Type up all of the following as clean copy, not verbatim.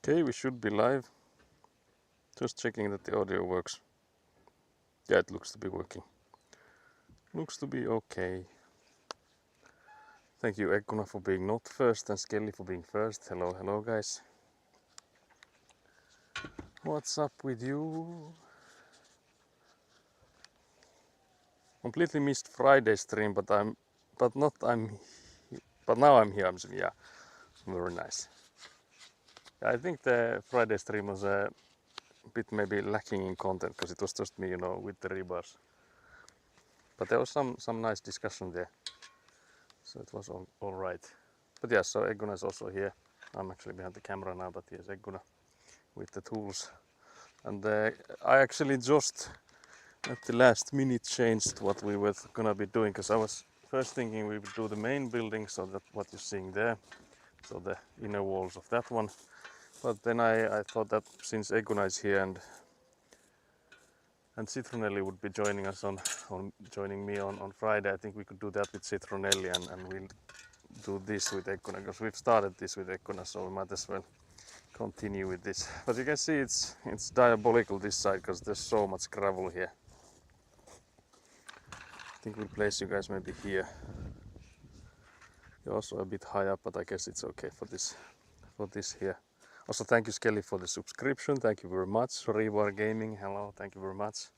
Okay, we should be live. Just checking that the audio works. Yeah, it looks to be working. Looks to be okay. Thank you, Ekkuna, for being not first and Skelly for being first. Hello, hello, guys. What's up with you? Completely missed Friday stream, but now I'm here. Yeah, very nice. I think the Friday stream was a bit maybe lacking in content because it was just me, with the rebars. But there was some nice discussion there, so it was all right. But yeah, so Ekkuna is also here. I'm actually behind the camera now, but here's Ekkuna with the tools. And I actually just at the last minute changed what we were gonna be doing, because I was first thinking we would do the main building, so that what you're seeing there, so the inner walls of that one. But then I thought that since Ekkuna is here and Citronelli would be joining us joining me on Friday, I think we could do that with Citronelli and we'll do this with Ekkuna, because we've started this with Ekkuna, so we might as well continue with this. But you can see it's diabolical this side because there's so much gravel here. I think we'll place you guys maybe here. You're also a bit high up, but I guess it's okay for this here. Also, thank you, Skelly, for the subscription. Thank you very much. Rewar Gaming, hello, thank you very much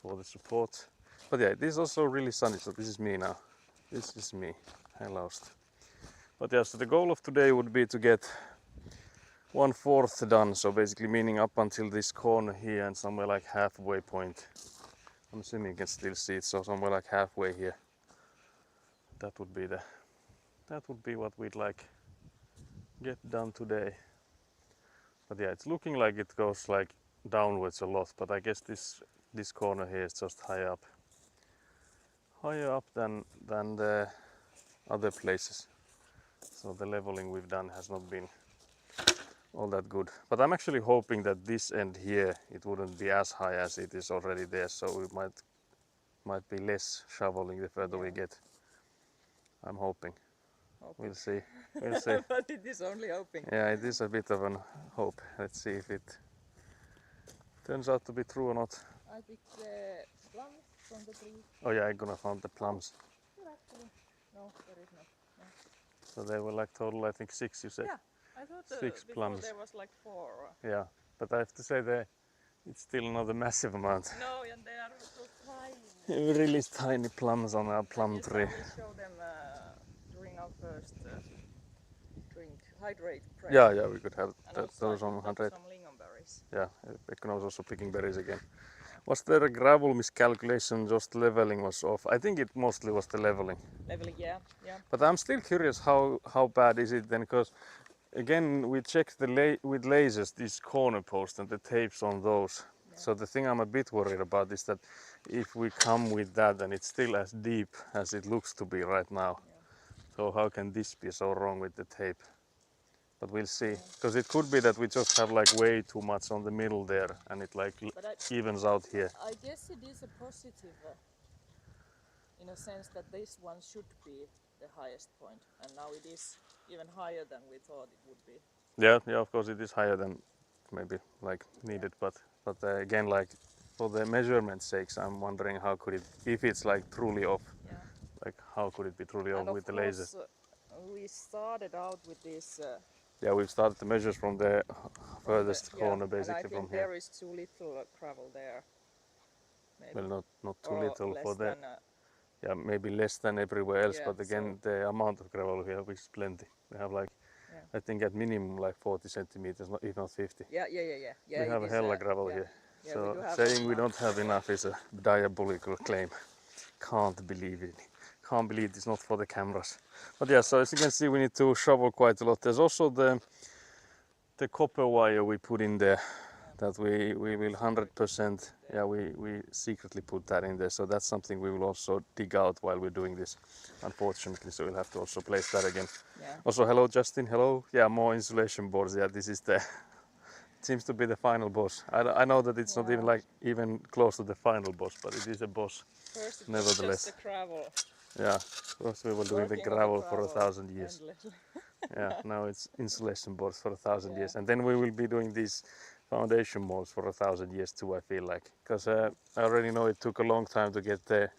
for the support. But yeah, this is also really sunny, so this is me now. This is me. Hello. But yeah, so the goal of today would be to get 1/4 done, so basically meaning up until this corner here and somewhere like halfway point. I'm assuming you can still see it, so somewhere like halfway here. That would be what we'd like get done today. But yeah, it's looking like it goes like downwards a lot, but I guess this corner here is just higher up than the other places. So the leveling we've done has not been all that good. But I'm actually hoping that this end here it wouldn't be as high as it is already there, so we might be less shoveling the further we get. I'm hoping. We'll see. We'll see. But it is only hoping. Yeah, it is a bit of an hope. Let's see if it turns out to be true or not. I picked the plums from the tree. Oh yeah, I'm gonna find the plums. Actually, no, there is not. No. So they were like total, I think 6, you said? Yeah, I thought 6 before plums. there was like 4. Yeah, but I have to say it's still not a massive amount. No, and they are so tiny. Really tiny plums on our plum tree. I will show them during our first hydrate break. Yeah, we could have those on 100. Some lingonberries. Yeah, Ekkuna was also picking berries again. Was there a gravel miscalculation, just leveling was off? I think it mostly was the leveling. Leveling, yeah. But I'm still curious how bad is it then, because again we checked with lasers these corner posts and the tapes on those. Yeah. So the thing I'm a bit worried about is that if we come with that, then it's still as deep as it looks to be right now. Yeah. So how can this be so wrong with the tape? But we'll see, because it could be that we just have like way too much on the middle there and it like evens out here. I guess it is a positive in a sense that this one should be the highest point, and now it is even higher than we thought it would be. Yeah, of course it is higher than maybe like needed, but again, like for the measurement sakes, I'm wondering how could it, if it's like truly off, like how could it be truly off with the laser? We started out with this. Yeah, we've started the measures from the furthest corner, basically, and I think from here. there is too little gravel there. Maybe. Well, not too little for the. Yeah, maybe less than everywhere else, but again, the amount of gravel we have is plenty. We have like, I think at minimum like 40 centimeters, if not 50. Yeah. We have a hella gravel here. Yeah, so saying we don't have enough is a diabolical claim. Can't believe it. Can't believe it's not for the cameras. But yeah, so as you can see, we need to shovel quite a lot. There's also the copper wire we put in there, that we will 100%, yeah, we secretly put that in there. So that's something we will also dig out while we're doing this, unfortunately. So we'll have to also place that again. Yeah. Also, hello Justin, hello. Yeah, more insulation boards. Yeah, this is it seems to be the final boss. I know that it's not even close to the final boss, but it is a boss. First it nevertheless. Was just the gravel. Yeah, first we were doing the gravel for 1,000 years. Yeah, now it's insulation boards for 1,000 Yeah. years, and then we will be doing these foundation molds for 1,000 years too. I feel like, because I already know it took a long time to get the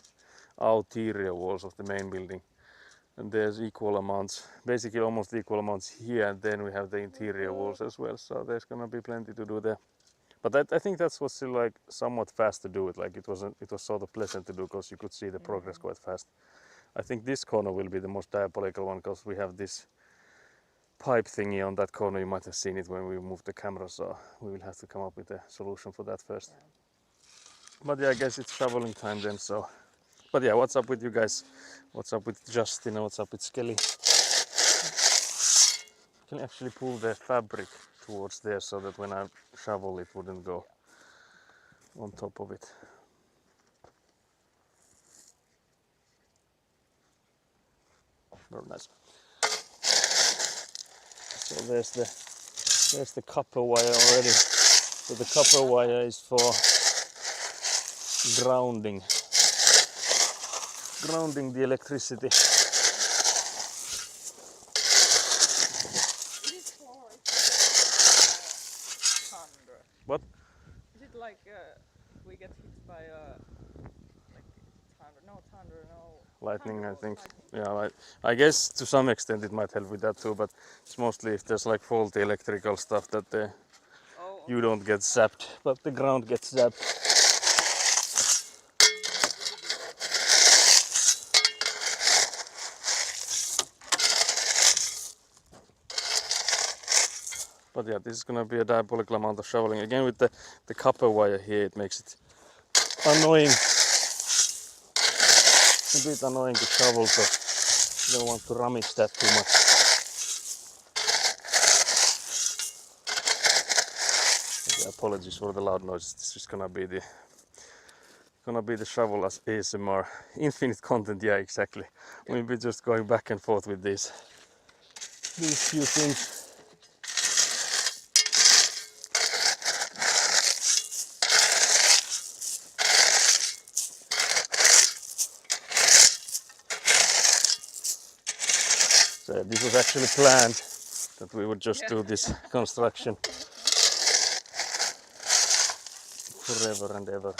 ulterior walls of the main building, and there's equal amounts, basically almost equal amounts here, and then we have the interior walls as well. So there's gonna be plenty to do there. But I think that's what's still like somewhat fast to do it. Like it was sort of pleasant to do because you could see the progress quite fast. I think this corner will be the most diabolical one because we have this pipe thingy on that corner. You might have seen it when we moved the camera, so we will have to come up with a solution for that first. Yeah. But yeah, I guess it's shoveling time then. So, but yeah, what's up with you guys? What's up with Justin? And what's up with Skelly? Can you actually pull the fabric towards there so that when I shovel it wouldn't go on top of it? Very nice. So there's the copper wire already. So the copper wire is for grounding the electricity. It is for thunder. What? Is it like if we get hit by a like thunder? No thunder, no. Lightning, I Thunder or think. lightning. Yeah, I guess to some extent it might help with that too, but it's mostly if there's like faulty electrical stuff that Oh, you don't get zapped, but the ground gets zapped. But yeah, this is gonna be a diabolical amount of shoveling. Again with the copper wire here, it makes it annoying. A bit annoying to shovel, so you don't want to rummage that too much. Okay, apologies for the loud noise. This is gonna be the shovel as ASMR. Infinite content, yeah, exactly. We'll be just going back and forth with these few things. So this was actually planned that we would just do this construction forever and ever.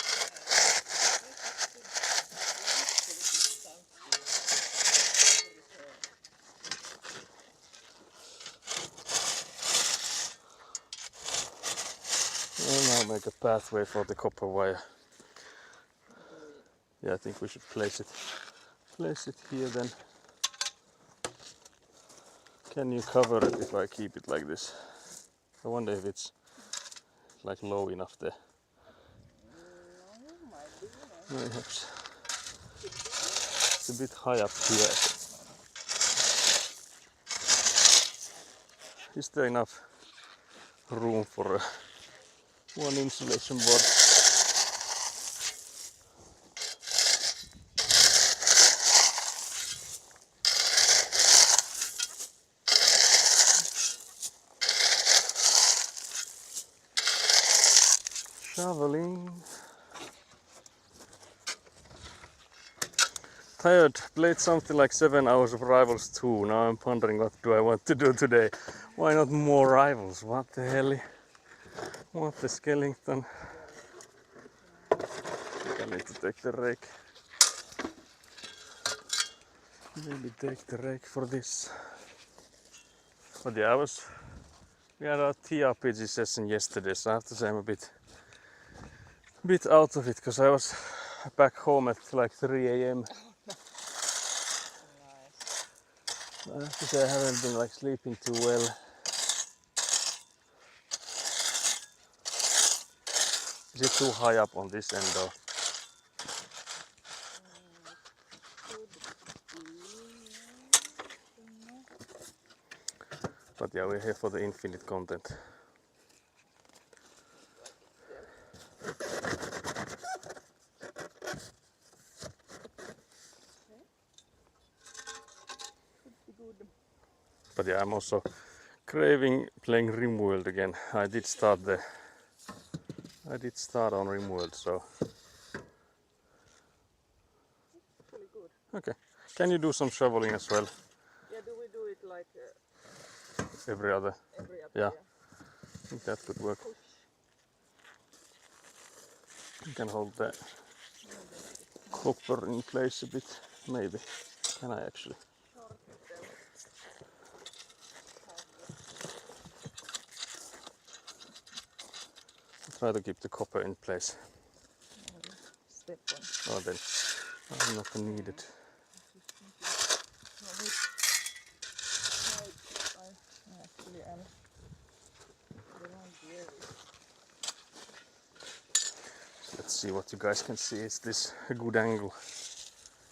And now make a pathway for the copper wire. Yeah, I think we should place it here then. Can you cover it if I keep it like this? I wonder if it's like low enough there. no, might be. Perhaps. It's a bit high up here. Is there enough room for one insulation board? Shoveling. Tired, played something like 7 hours of Rivals 2. Now I'm pondering what do I want to do today. Why not more Rivals? What the hell? What the skeleton? I need to take the rake. Maybe take the rake for this. But yeah, we had a TRPG session yesterday, so I have to say I'm a bit out of it because I was back home at like 3 a.m. Nice. I have to say I haven't been like sleeping too well. Is it too high up on this end though? But yeah, we're here for the infinite content. But yeah, I'm also craving playing RimWorld again. I did start on RimWorld, so Pretty good. okay. Can you do some shoveling as well? Yeah, do we do it like like every other. every other. Yeah. I think that could work. Push. You can hold the copper in place a bit, maybe. Can I actually? Short them. Try to keep the copper in place. Step on. Oh, then I'm not needed. No, which side I actually am the wrong way. Let's see what you guys can see. Is this a good angle?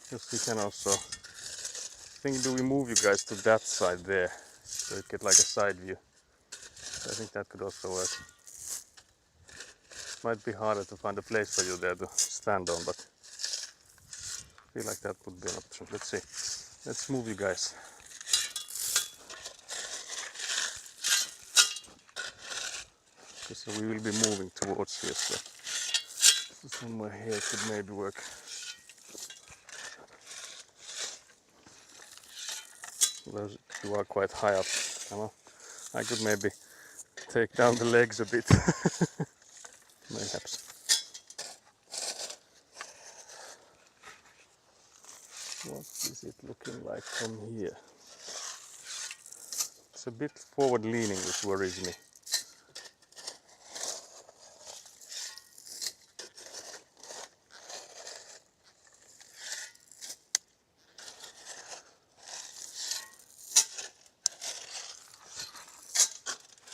Because we can also think, do we move you guys to that side there so you get like a side view? I think that could also work. Might be harder to find a place for you there to stand on, but I feel like that would be an option. Let's see. Let's move you guys. So we will be moving towards here, so somewhere here could maybe work. Those, you are quite high up. I could maybe take down the legs a bit. Perhaps. What is it looking like from here? It's a bit forward leaning, which worries me.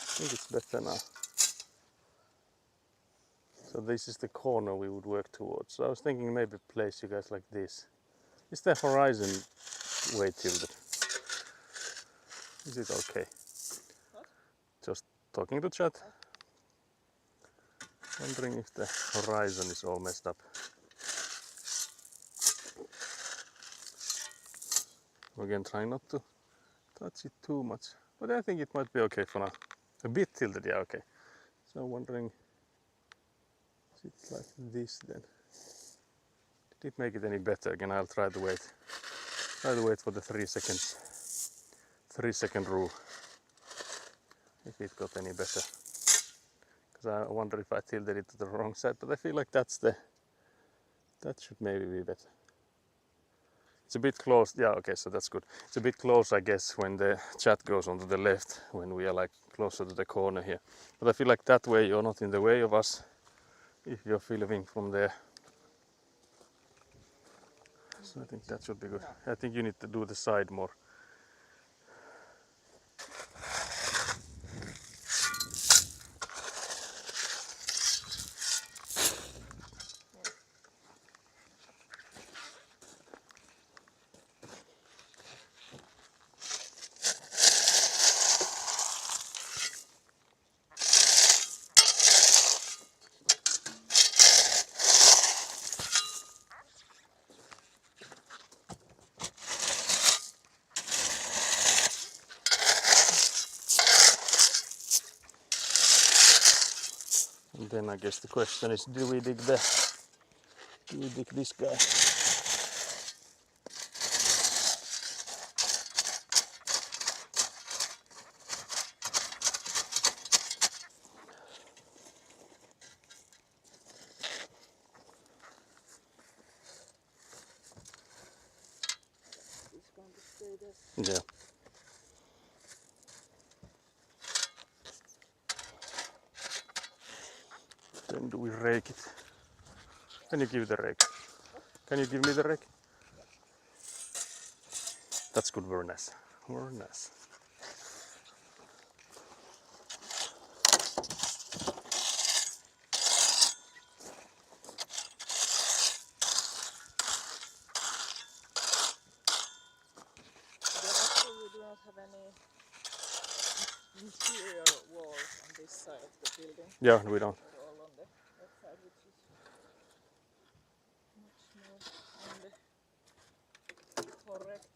I think it's better now. So this is the corner we would work towards. So I was thinking maybe place you guys like this. Is the horizon way tilted? Is it okay? What? Just talking to chat. Wondering if the horizon is all messed up. Again, trying not to touch it too much. But I think it might be okay for now. A bit tilted, yeah, okay. So wondering, is it like this then? Did it make it any better? Again, I'll try to wait. Try to wait for the 3 seconds. 3 second rule. If it got any better. Because I wonder if I tilted it to the wrong side, but I feel like that should maybe be better. It's a bit close, yeah, okay, so that's good. It's a bit close, I guess, when the chat goes onto the left, when we are like closer to the corner here. But I feel like that way you're not in the way of us, if you're filming from there. So I think that should be good. I think you need to do the side more. And then I guess the question is, do we dig this guy? It's going to stay there. Yeah. Then do we rake it? Can you give the rake? Can you give me the rake? That's good, very nice. Very nice. You do not have any interior walls on this side of the building. Yeah, we don't. They're all on the that side, which is much more on the correct.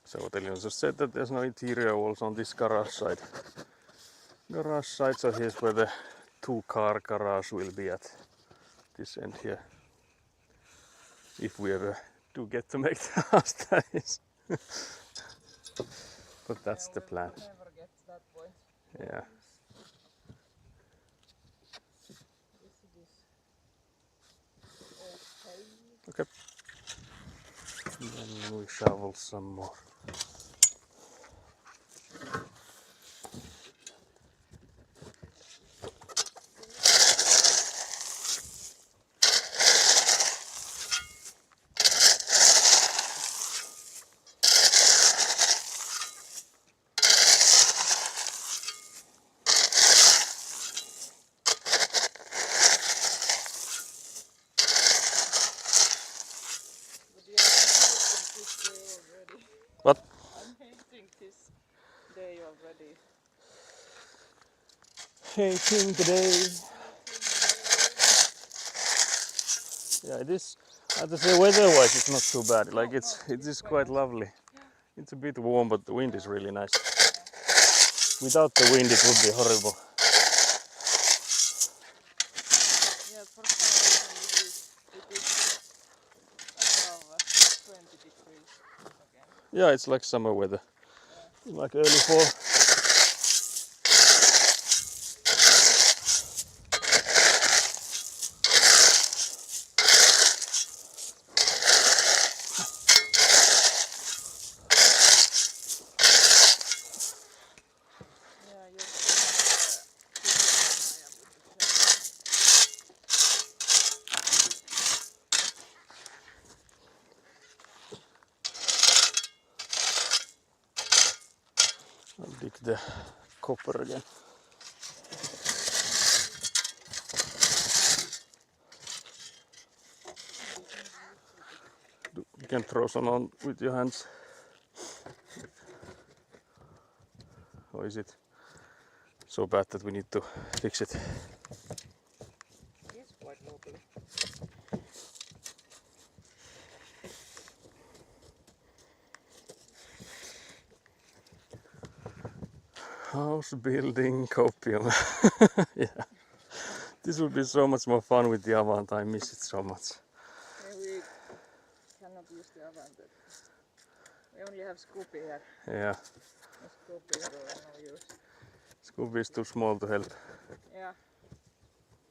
So what Elion just said, that there's no interior walls on this garage side. Garage side, so here's where the 2-car garage will be at this end here. If we ever do get to make the house, that is. But that's the plan. We'll never get to that point. Yeah. This is okay. Okay. And then we shovel some more. But yeah, I'm hating this day already. What? I'm hating this day already. Hating the day. Yeah, it is. I have to say, weather-wise, it's not too bad. Like it is quite lovely. It's a bit warm, but the wind is really nice. Without the wind, it would be horrible. Yeah, for some reason it is above 20 degrees again. Yeah, it's like summer weather. Like early fall. Yeah, you're so much I am with the I'll dig the copper again. You can throw some on with your hands. Or is it so bad that we need to fix it? It's quite lovely. House building copium. Yeah. This would be so much more fun with the Avant. I miss it so much. Yeah, we cannot use the oven. We only have Scoopy here. Yeah. No Scoopy is no use. Scooby is too small to help. Yeah.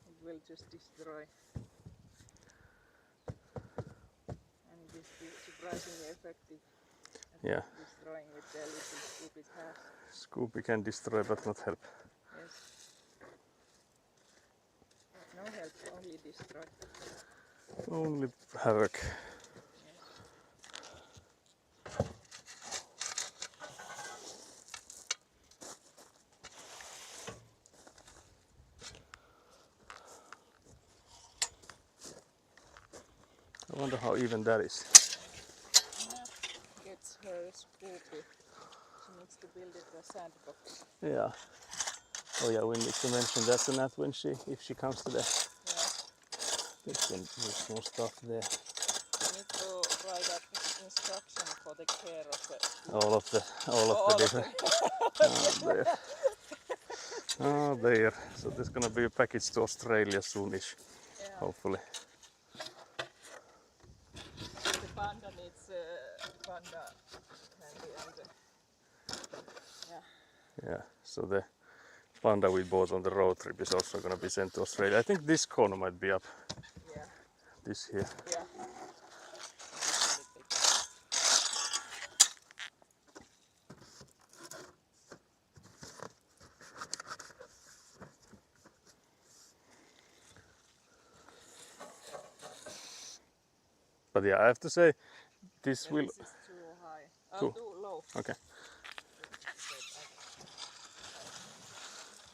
It will just destroy. And this is surprisingly effective at Yeah. destroying with the little Scoopy's has. Scooby can destroy but not help. Yes. No help, only destroy. Only havoc. I wonder how even that is. Nat gets her Scoopy. She needs to build it a sandbox. Yeah. Oh yeah, we need to mention that to Nat when if she comes today. Yeah. There's more stuff there. We need to write up instruction for the care of the All of the different. Oh, there. Oh, there. So there's gonna be a package to Australia soonish, Yeah. hopefully. The panda needs panda candy and yeah. Yeah. So the panda we bought on the road trip is also gonna be sent to Australia. I think this corner might be up. Yeah. This here. Yeah. But yeah, I have to say, this will. This is too high. Cool. Too low. Okay.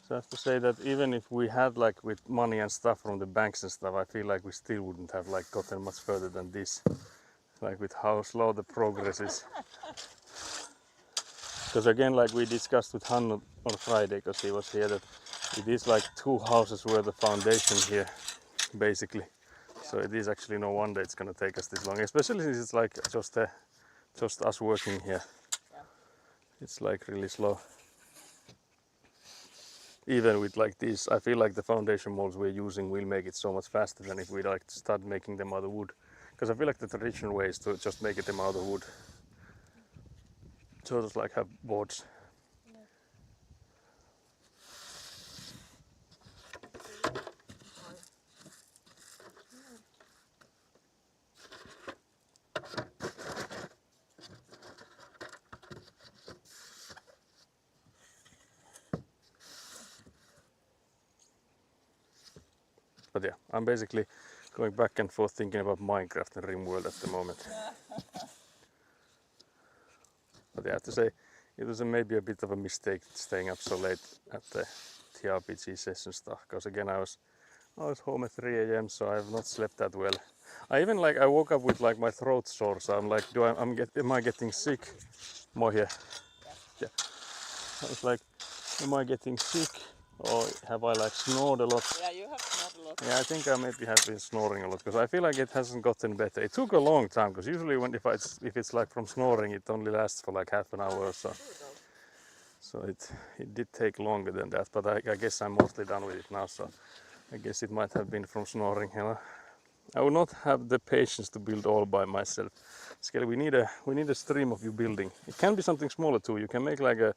So I have to say that even if we had like with money and stuff from the banks and stuff, I feel like we still wouldn't have like gotten much further than this. Like with how slow the progress is. Because again, like we discussed with Hannu on Friday, because he was here, that it is like 2 houses were the foundation here, basically. So it is actually no wonder it's gonna take us this long, especially since it's like just us working here. Yeah. It's like really slow. Even with like these, I feel like the foundation molds we're using will make it so much faster than if we like start making them out of wood. Because I feel like the traditional way is to just make them out of wood. So just like have boards. Yeah. But yeah, I'm basically going back and forth thinking about Minecraft and RimWorld at the moment. But yeah, I have to say, it was maybe a bit of a mistake staying up so late at the TRPG session stuff. Because again, I was home at 3 a.m. so I have not slept that well. I even like I woke up with like my throat sore, so I'm like, am I getting sick? More here. Yeah. I was like, am I getting sick or have I like snored a lot? Yeah, you have snored a lot. Yeah, I think I maybe have been snoring a lot because I feel like it hasn't gotten better. It took a long time because usually if it's like from snoring, it only lasts for like half an hour or so. So it did take longer than that, but I guess I'm mostly done with it now. So I guess it might have been from snoring. You know? I will not have the patience to build all by myself. Skelly, we need a stream of you building. It can be something smaller too. You can make like a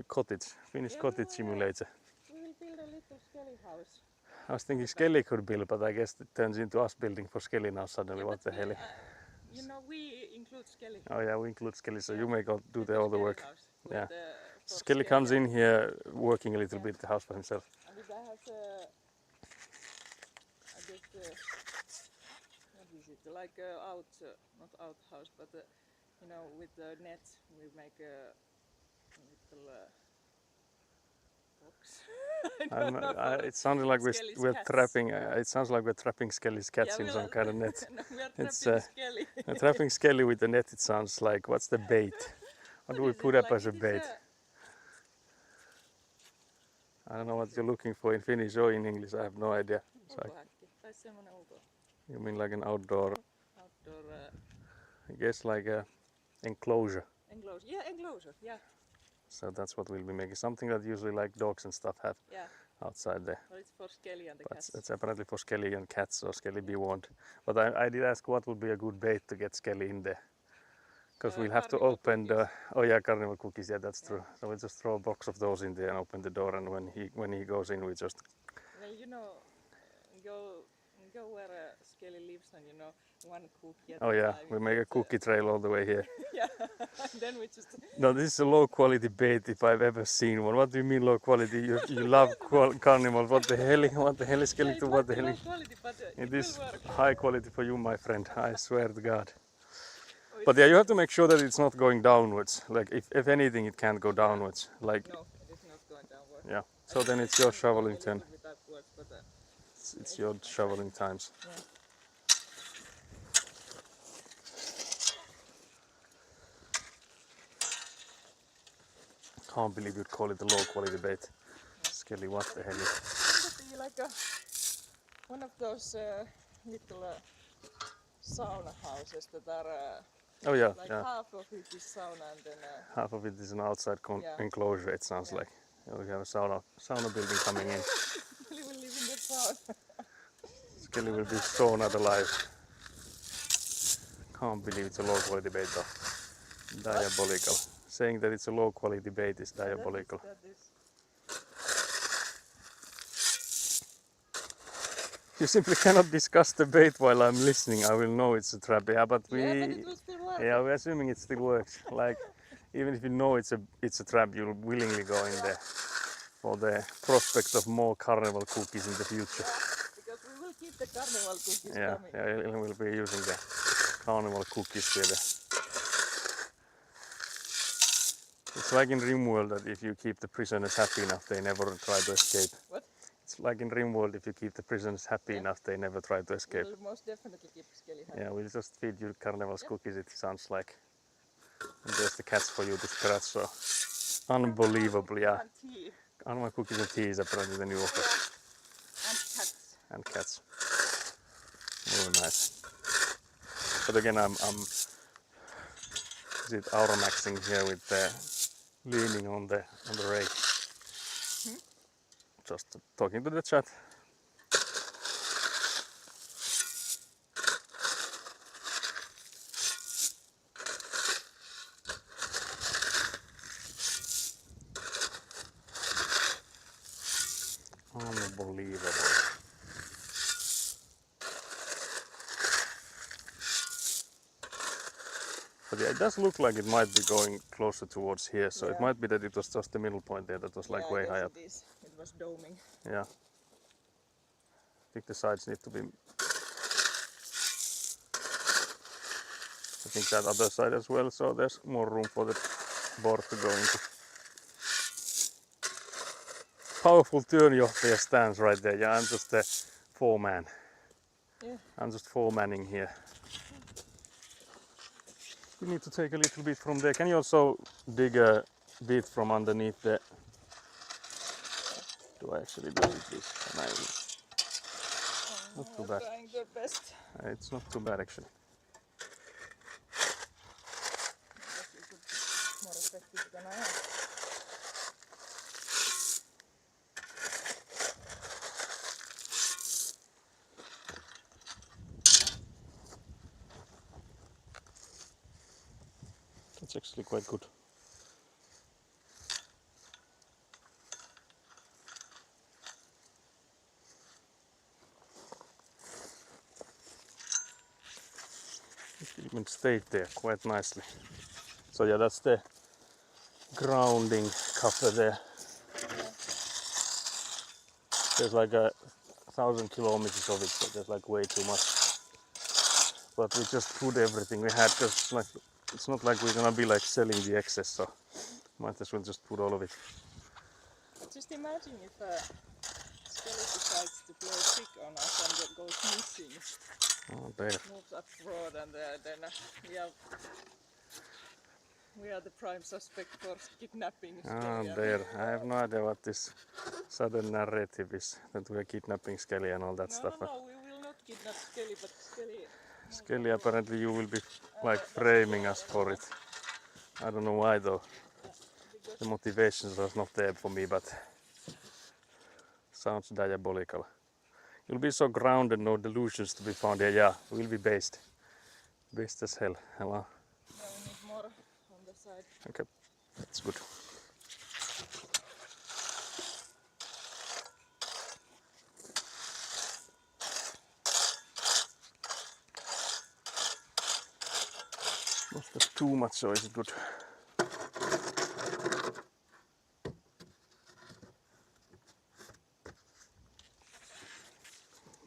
cottage, Finnish cottage simulator. We will build a little Skelly house. I was thinking Skelly could build, but I guess it turns into us building for Skelly now suddenly. What the hell? You know, we include Skelly. Oh yeah, we include Skelly, so Yeah. you make all the work. Yeah. For Skelly comes in here working a little bit the house by himself. And it has I guess what is it? Like not outhouse, but you know, with the net we make a little box. It sounds like we're cats. trapping. It sounds like we're trapping Skelly's cats in some kind of net. No, we are It's trapping Skelly. trapping Skelly with the net. It sounds like what's the bait? What do we put up as a bait? I don't know what you're looking for in Finnish or in English. I have no idea. You mean like an outdoor? I guess like a enclosure. Enclosure. Yeah, enclosure. Yeah. So that's what we'll be making. Something that usually like dogs and stuff have outside there. But it's for Skelly and the cats. It's apparently for Skelly and cats, so Skelly be warned. But I did ask what would be a good bait to get Skelly in there. Because we'll have to open the... Oh yeah, carnival cookies, yeah, that's true. So we'll just throw a box of those in there and open the door, and when he goes in, we just... Well, you know, go where Skelly lives and, you know, one cookie at Oh a yeah, time. we make a cookie trail all the way here. Yeah, then we just... No, this is a low quality bait if I've ever seen one. What do you mean low quality? You love carnival. What the hell is Skelly to what the hell? It is high quality for you, my friend. I swear to God. But yeah, you have to make sure that it's not going downwards. Like if anything, it can't go downwards. Like no, it is not going downwards. Yeah. So then it's your shoveling turn. It's your shoveling times. Yeah. Can't believe you'd call it a low quality bait. Skelly, what the hell is It would be like one of those little sauna houses that are Oh yeah, like yeah. half of it is sauna and then Half of it is an outside enclosure, it sounds like. We have a sauna building coming in. Skelly will live in the sauna. Skelly will be saunaed alive. Can't believe it's a low quality bait though. Diabolical. Saying that it's a low quality bait is diabolical. That is. You simply cannot discuss the bait while I'm listening. I will know it's a trap. Yeah, but But it will still work. Yeah, we're assuming it still works. Like, even if you know it's a trap, you'll willingly go in there for the prospect of more carnival cookies in the future. Because we will keep the carnival cookies coming. Yeah, we'll be using the carnival cookies here. It's like in RimWorld that if you keep the prisoners happy enough, they never try to escape. What? It's like in RimWorld, if you keep the prisoners happy enough, they never try to escape. We will most definitely keep Skelly happy. Yeah, we'll just feed you carnival's cookies, it sounds like. And there's the cats for you to scratch, so unbelievable, yeah. And tea. Carnival cookies and tea is apparently the new offer. And cats. And cats. Very nice. But again, I'm Auramaxing here with leaning on the rake. Just talking to the chat. Unbelievable. But yeah, it does look like it might be going closer towards here, so it Yeah. might be that it was just the middle point there that was like Yeah, way I guess high up. it is. It was doming. Yeah. I think the sides need to be. I think that other side as well, so there's more room for the board to go into. Powerful työnjohtaja stance right there. Yeah, I'm just a foreman. Yeah. I'm just foremanning here. You need to take a little bit from there. Can you also dig a bit from underneath the... Do I actually do it this? Can I... Not too bad. Trying their best. It's not too bad actually. Guess you could be more effective than I am. That's actually quite good. It even stayed there quite nicely. So yeah, that's the grounding cover there. There's like 1,000 kilometers of it, so there's like way too much. But we just put everything we had because like it's not like we're gonna be like selling the excess, so might as well just put all of it. Just imagine if Skelly decides to play a trick on us and it goes missing. Oh, there. Moves abroad and then we are the prime suspect for kidnapping Ah, Skelly. there. I have no idea what this sudden narrative is that we're kidnapping Skelly and all that stuff. No, we will not kidnap Skelly, but Skelly. Skelly, apparently you will be like framing us for it. I don't know why though. The motivations was not there for me, but sounds diabolical. You'll be so grounded, no delusions to be found here. Yeah, we'll be based. Based as hell. Hello. Yeah, we need more on the side. Okay, that's good. Not that too much, so is it good?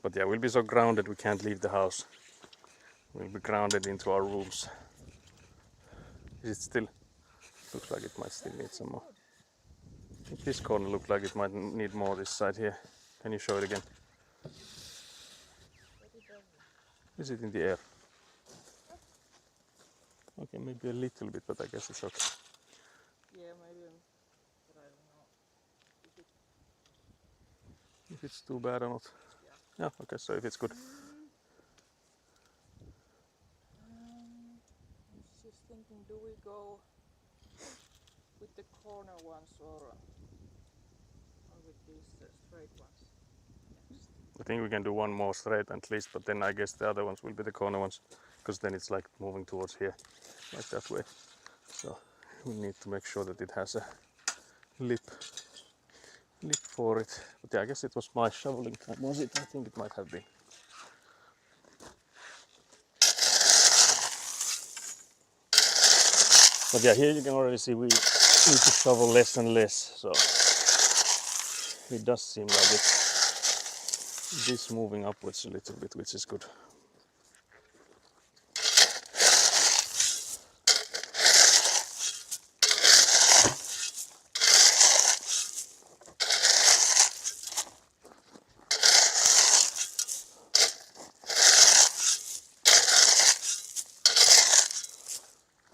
But yeah, we'll be so grounded we can't leave the house. We'll be grounded into our rooms. Is it still? Looks like it might still need some more. I think this corner looked like it might need more this side here. Can you show it again? Is it in the air? Okay, maybe a little bit, but I guess it's okay. Yeah, maybe, but I don't know. If it's too bad or not. Yeah, okay, so if it's good. I was just thinking, do we go with the corner ones or with these straight ones next? I think we can do one more straight at least, but then I guess the other ones will be the corner ones, because then it's like moving towards here, like that way. So we need to make sure that it has a lip for it. But yeah, I guess it was my shoveling time, was it? I think it might have been. But yeah, here you can already see we need to shovel less and less, so it does seem like it's moving upwards a little bit, which is good.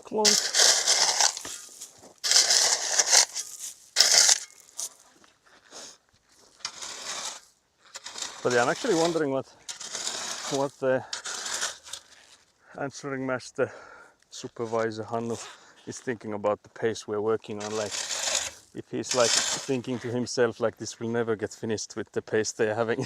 Clunk. But yeah, I'm actually wondering what the answering master supervisor Hannu is thinking about the pace we're working on. Like, if he's like thinking to himself like this will never get finished with the pace they're having.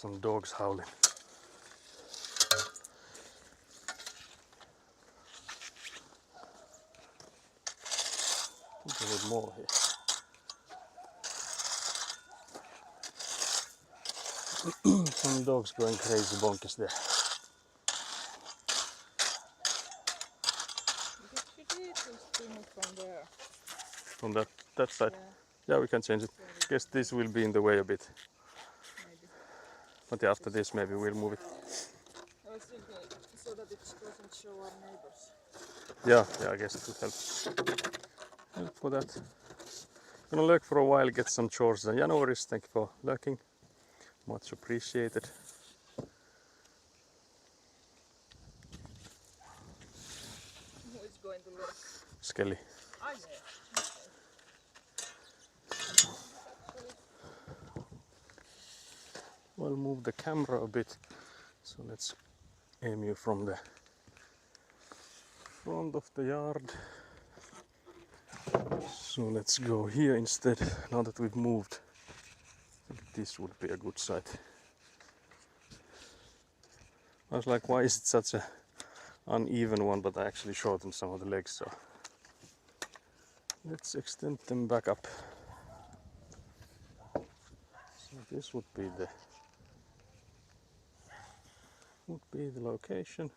some dogs howling. A bit more here. Some dogs going crazy bonkers there. Should we just remove from there? From that side. Yeah, Yeah, we can change it. Guess this will be in the way a bit. maybe. But yeah, after this maybe we'll move it. I was thinking so that it doesn't show our neighbors. Yeah, I guess it would help. Help for that. Gonna lurk for a while, get some chores done. Yeah, no worries. Thank you for lurking. Much appreciated. Who is going to look? Skelly. Ah, yeah. We'll move the camera a bit. So let's aim you from the front of the yard. So let's go here instead. Now that we've moved, I think this would be a good site. I was like, why is it such a uneven one? But I actually shortened some of the legs, so let's extend them back up. So this would be the location.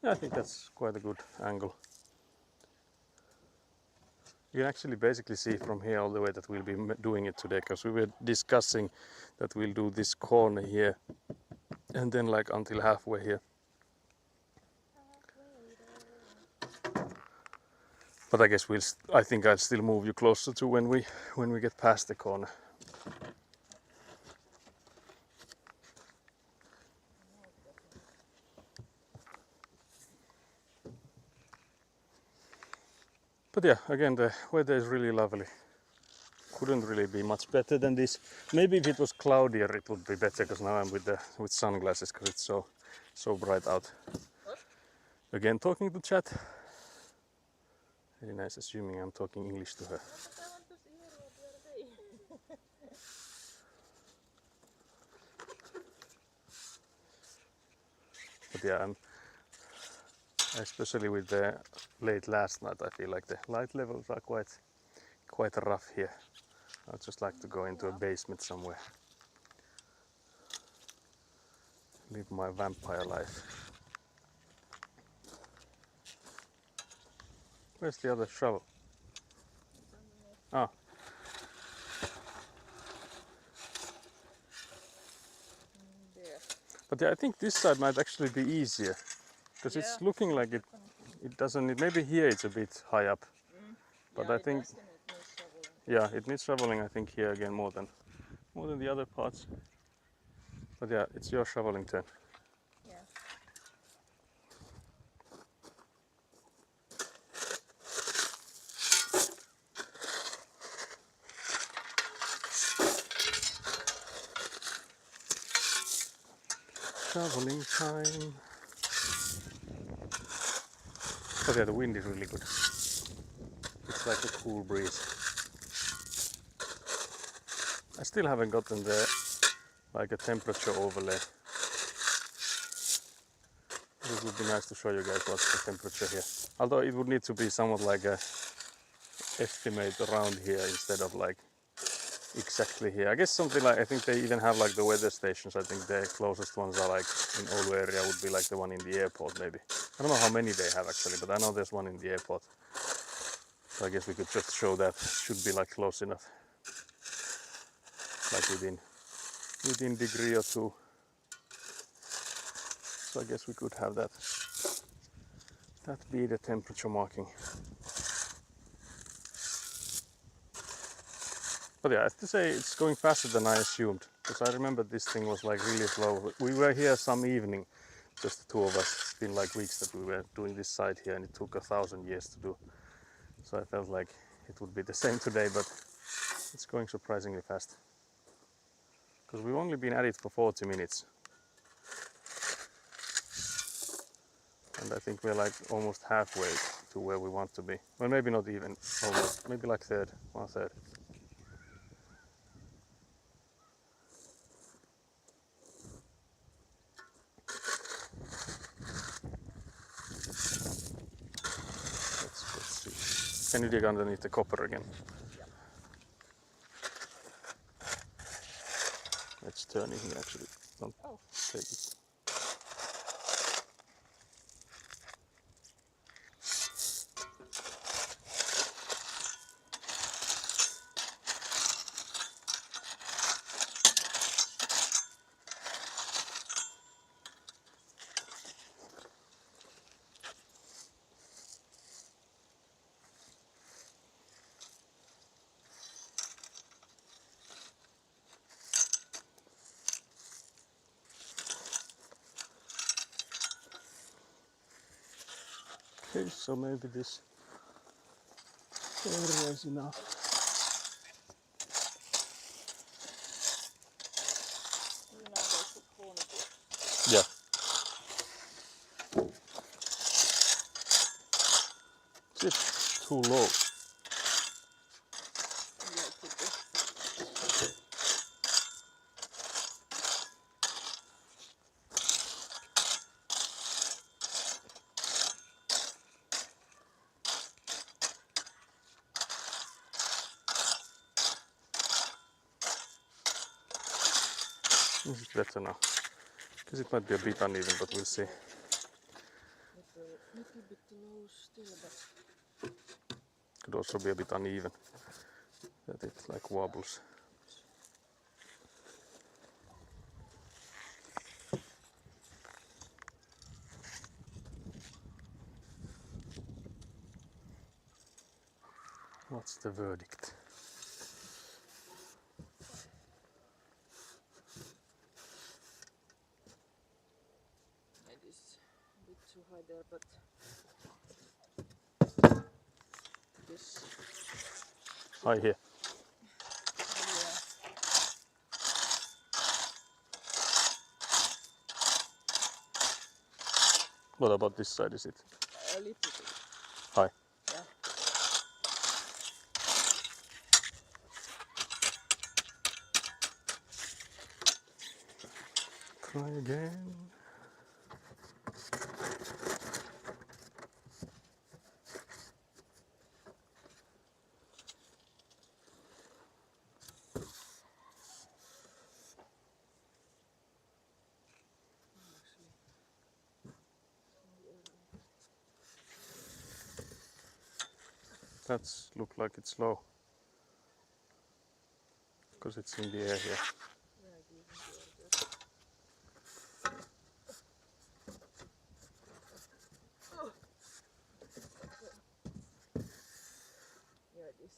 Yeah, I think that's quite a good angle. You can actually basically see from here all the way that we'll be doing it today, because we were discussing that we'll do this corner here and then like until halfway here. But I guess I think I'll still move you closer to when we get past the corner. But yeah, again, the weather is really lovely. Couldn't really be much better than this. Maybe if it was cloudier, it would be better, because now I'm with sunglasses because it's so bright out. What? Again, talking to chat. Very nice, assuming I'm talking English to her. But I want to see what you're saying. But yeah, especially with the late last night, I feel like the light levels are quite rough here. I'd just like to go into a basement somewhere. Live my vampire life. Where's the other shovel? Ah. There. But yeah, I think this side might actually be easier. Because it's looking like it doesn't, maybe here it's a bit high up. But Yeah, I think, yeah, it needs shoveling, I think, here again more than the other parts. But yeah, it's your shoveling turn. Yeah. Shoveling time. But yeah, the wind is really good. It's like a cool breeze. I still haven't gotten a temperature overlay. It would be nice to show you guys what's the temperature here. Although it would need to be somewhat like a estimate around here instead of like exactly here. I guess something like, I think they even have like the weather stations. I think the closest ones are like in Oulu area would be like the one in the airport maybe. I don't know how many they have actually, but I know there's one in the airport. So I guess we could just show that. Should be like close enough. Like within degree or two. So I guess we could have that be the temperature marking. But yeah, I have to say it's going faster than I assumed, because I remember this thing was like really slow. We were here some evening, just the two of us. It's been like weeks that we were doing this site here, and it took 1,000 years to do. So I felt like it would be the same today, but it's going surprisingly fast. Because we've only been at it for 40 minutes. And I think we're like almost halfway to where we want to be. Well, maybe not even almost, maybe like 1/3. Can you dig underneath the copper again? Yeah. It's turning here actually. Don't Oh. take it. Okay, so maybe this area is enough. You know they put horny blocks. Yeah. It's too low. Yeah, it could be. This is better now. Because it might be a bit uneven, but we'll see. Little bit low still, but Could also be a bit uneven. That it like wobbles. What's the verdict? it is a bit too high there, but this, Hi here. yeah, What about this side is it? a little bit, Hi. yeah. Try again. That's look like it's low. Because it's in the air here. Yeah, it is in the air. Yeah, it is.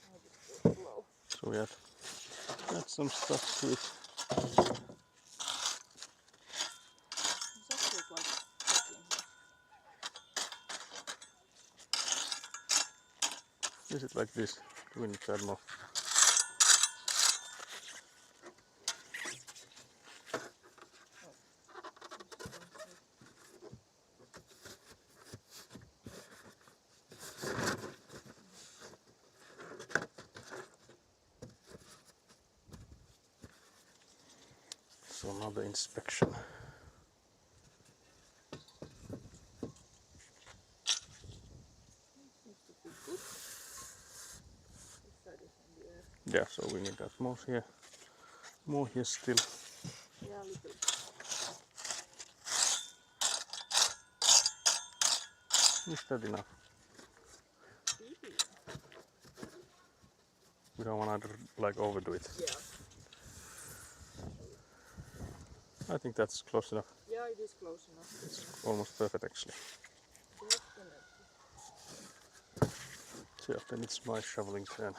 I just go low. So we add some stuff to it. It's actually quite hot in here. Is it like this? Do we need to add more? So another inspection. Seems to be good. This side is in the air. Yeah, so we need that more here. More here still. Yeah, a little bit. Is that enough? Maybe. We don't want to like overdo it. Yeah. I think that's close enough. Yeah, it is close enough. It's almost perfect actually. Definitely. So then it's my shoveling turn.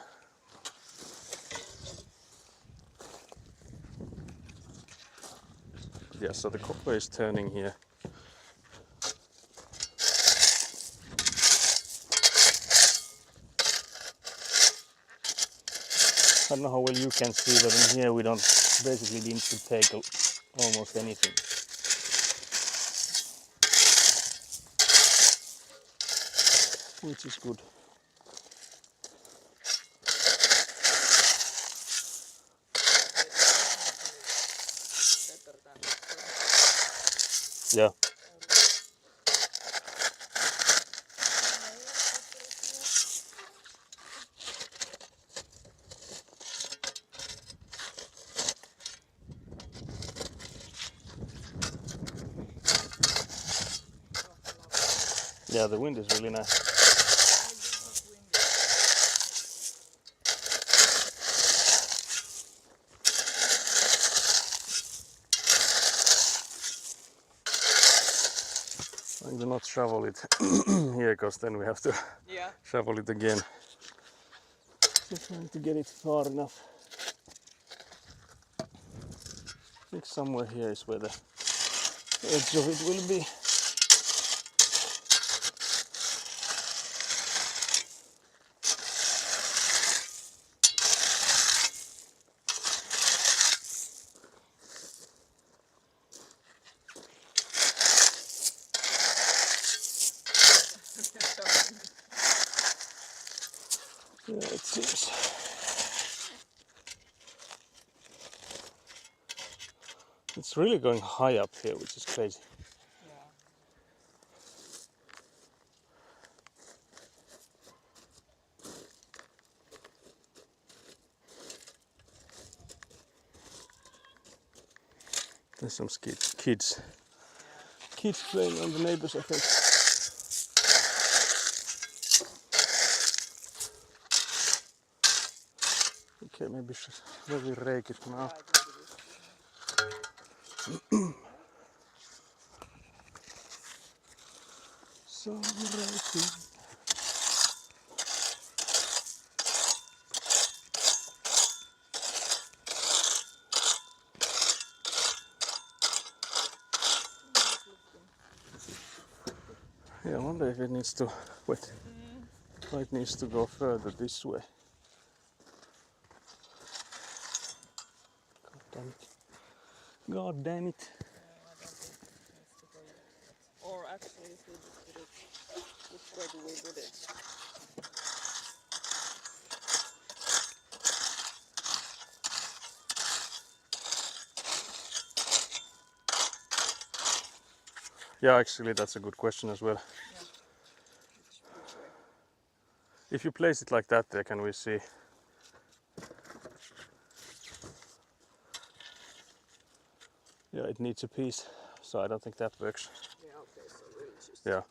Yeah, so the copper is turning here. I don't know how well you can see, but in here we don't basically need to take almost anything. Which is good. Better than this one. Yeah. Yeah, the wind is really nice. I do not shovel it here because then we have to Yeah. shovel it again. Just trying to get it far enough. I think somewhere here is where the edge of it will be. Yeah, it seems. It's really going high up here, which is crazy. Yeah. There's some kids playing on the neighbors, I think. Okay, maybe we rake it now. So raking. Yeah, I wonder if it needs to wait. It needs to go further this way. God damn it. God damn it. I don't think it needs to go yet. Or actually, if we just put it, which way do we put it? Yeah, actually that's a good question as well. Yeah. Which way? If you place it like that there, can we see? Yeah, it needs a piece, so I don't think that works. Yeah, okay, so we'll just Yeah,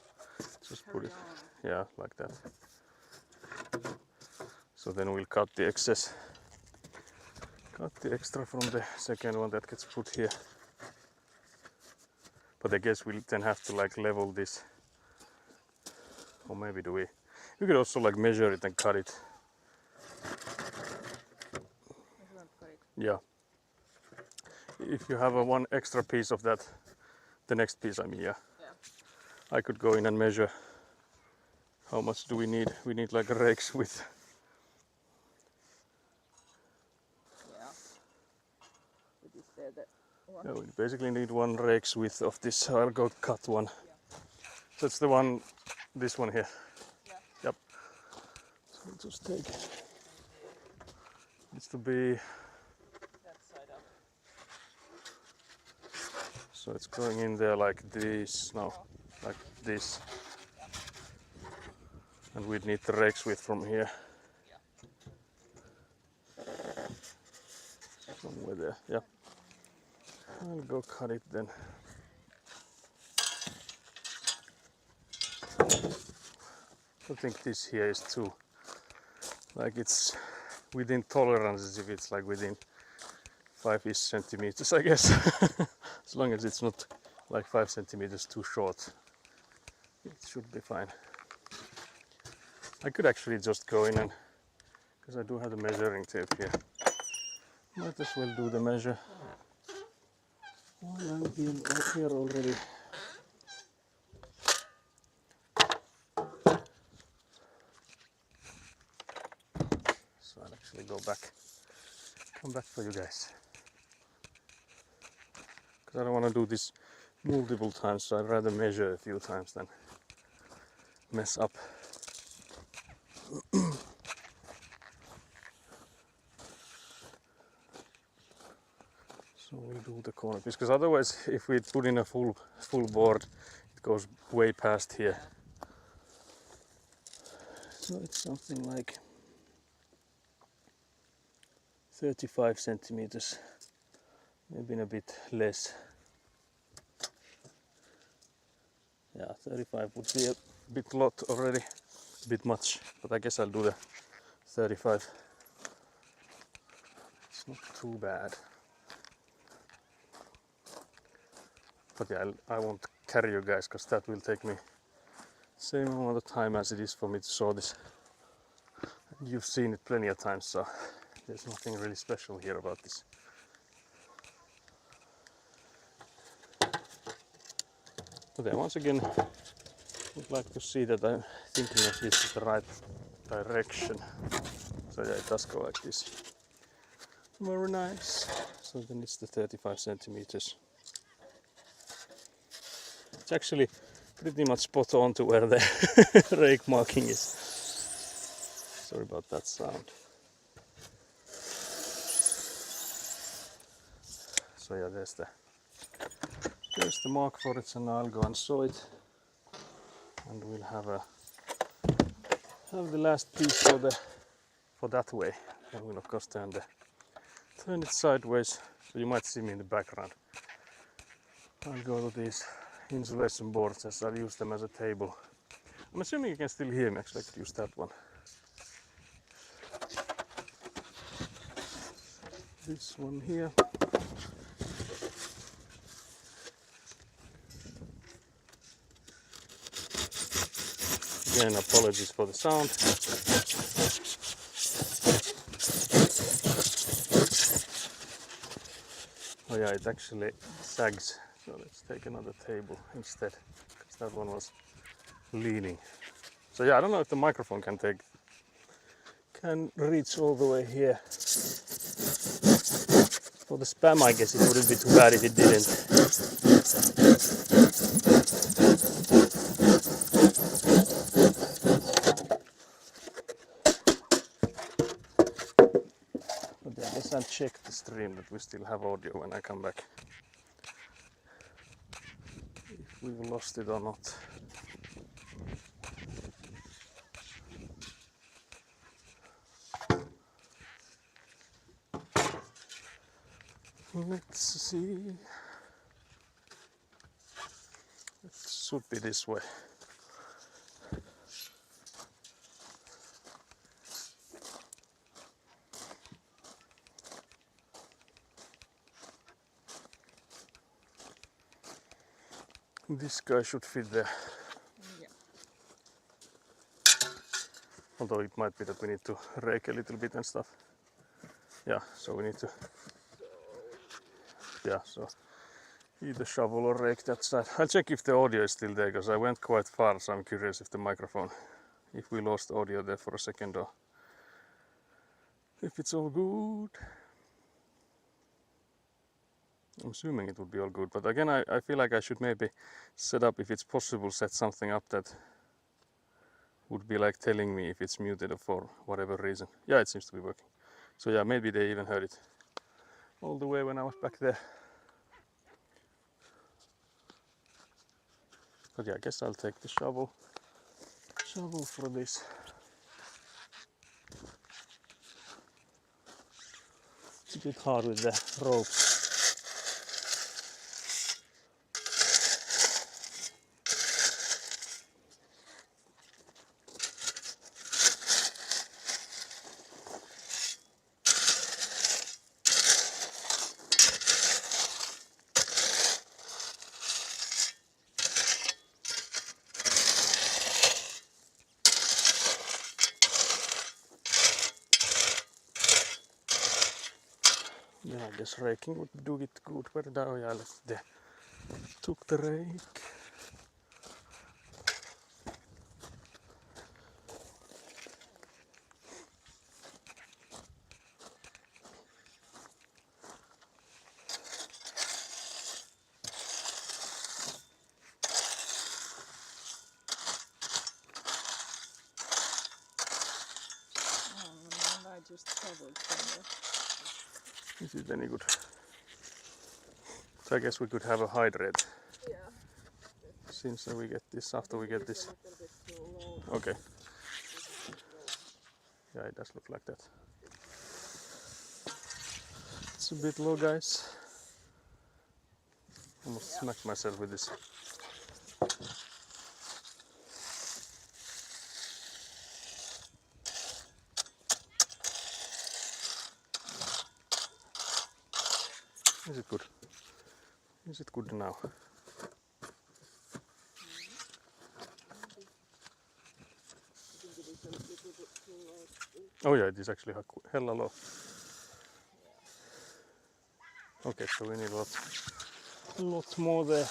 just put carry it, on. yeah, like that. So then we'll cut the excess, cut the extra from the second one that gets put here. But I guess we'll then have to like level this, or maybe do we? We could also like measure it and cut it. Measure and cut it. Yeah. If you have a one extra piece of that, the next piece, I mean, yeah. Yeah. I could go in and measure how much do we need. We need like rakes with. Yeah. It is there the one. Yeah, we basically need one rake's width of this. So I'll go cut one. Yeah. That's the one, this one here. Yeah. Yep. So we'll just take. Needs to be. That side up. So it's going in there like this. No, like this. And we'd need the rakes width from here. Somewhere there. Yeah. I'll go cut it then. I think this here is too, like it's within tolerances if it's like within 5-ish centimeters, I guess. As long as it's not like 5 centimeters too short, it should be fine. I could actually just go in and, because I do have the measuring tape here, might as well do the measure while I'm here already. So I'll actually come back for you guys. Because I don't want to do this multiple times, so I'd rather measure a few times than mess up. So we do the corner piece, because otherwise if we put in a full board, it goes way past here. So it's something like 35 centimeters, maybe a bit less. Yeah, 35 would be bit lot already, a bit much, but I guess I'll do the 35. It's not too bad. But yeah, I won't carry you guys because that will take me same amount of time as it is for me to saw this. You've seen it plenty of times, so there's nothing really special here about this. But then once again, would like to see that I'm thinking of this in the right direction. So yeah, it does go like this. Very nice. So then it's the 35 centimeters. It's actually pretty much spot on to where the rake marking is. Sorry about that sound. So yeah, there's the mark for it, and I'll go and saw it, and we'll have the last piece for that way. And we'll of course turn it sideways, so you might see me in the background. I'll go to these insulation boards as I'll use them as a table. I'm assuming you can still hear me. Actually, I could use that one. This one here. Again, apologies for the sound. Oh yeah, it actually sags. So let's take another table instead, because that one was leaning. So yeah, I don't know if the microphone can reach all the way here. For the spam, I guess it wouldn't be too bad if it didn't. But yeah, I guess I'll check the stream that we still have audio when I come back. If we've lost it or not. Let's see. It should be this way. This guy should fit there. Yeah. Although it might be that we need to rake a little bit and stuff. Yeah, so we need to. Yeah, so either shovel or rake that side. I'll check if the audio is still there, because I went quite far, so I'm curious if the microphone, if we lost audio there for a second or if it's all good. I'm assuming it would be all good, but again, I feel like I should maybe set up, if it's possible, set something up that would be like telling me if it's muted or for whatever reason. Yeah, it seems to be working. So yeah, maybe they even heard it all the way when I was back there. But yeah, I guess I'll take the shovel for this. It's a bit hard with the ropes. Yeah, I guess raking would do it good. Where did I left the took the rake. And I just covered from Is it any good? So I guess we could have a hydrate. Yeah. Since we get this after we get this. A little bit too low. Okay. Yeah, it does look like that. It's a bit low, guys. Almost smacked myself with this. good now. Oh yeah, it is actually hella low. Okay, so we need a lot more there.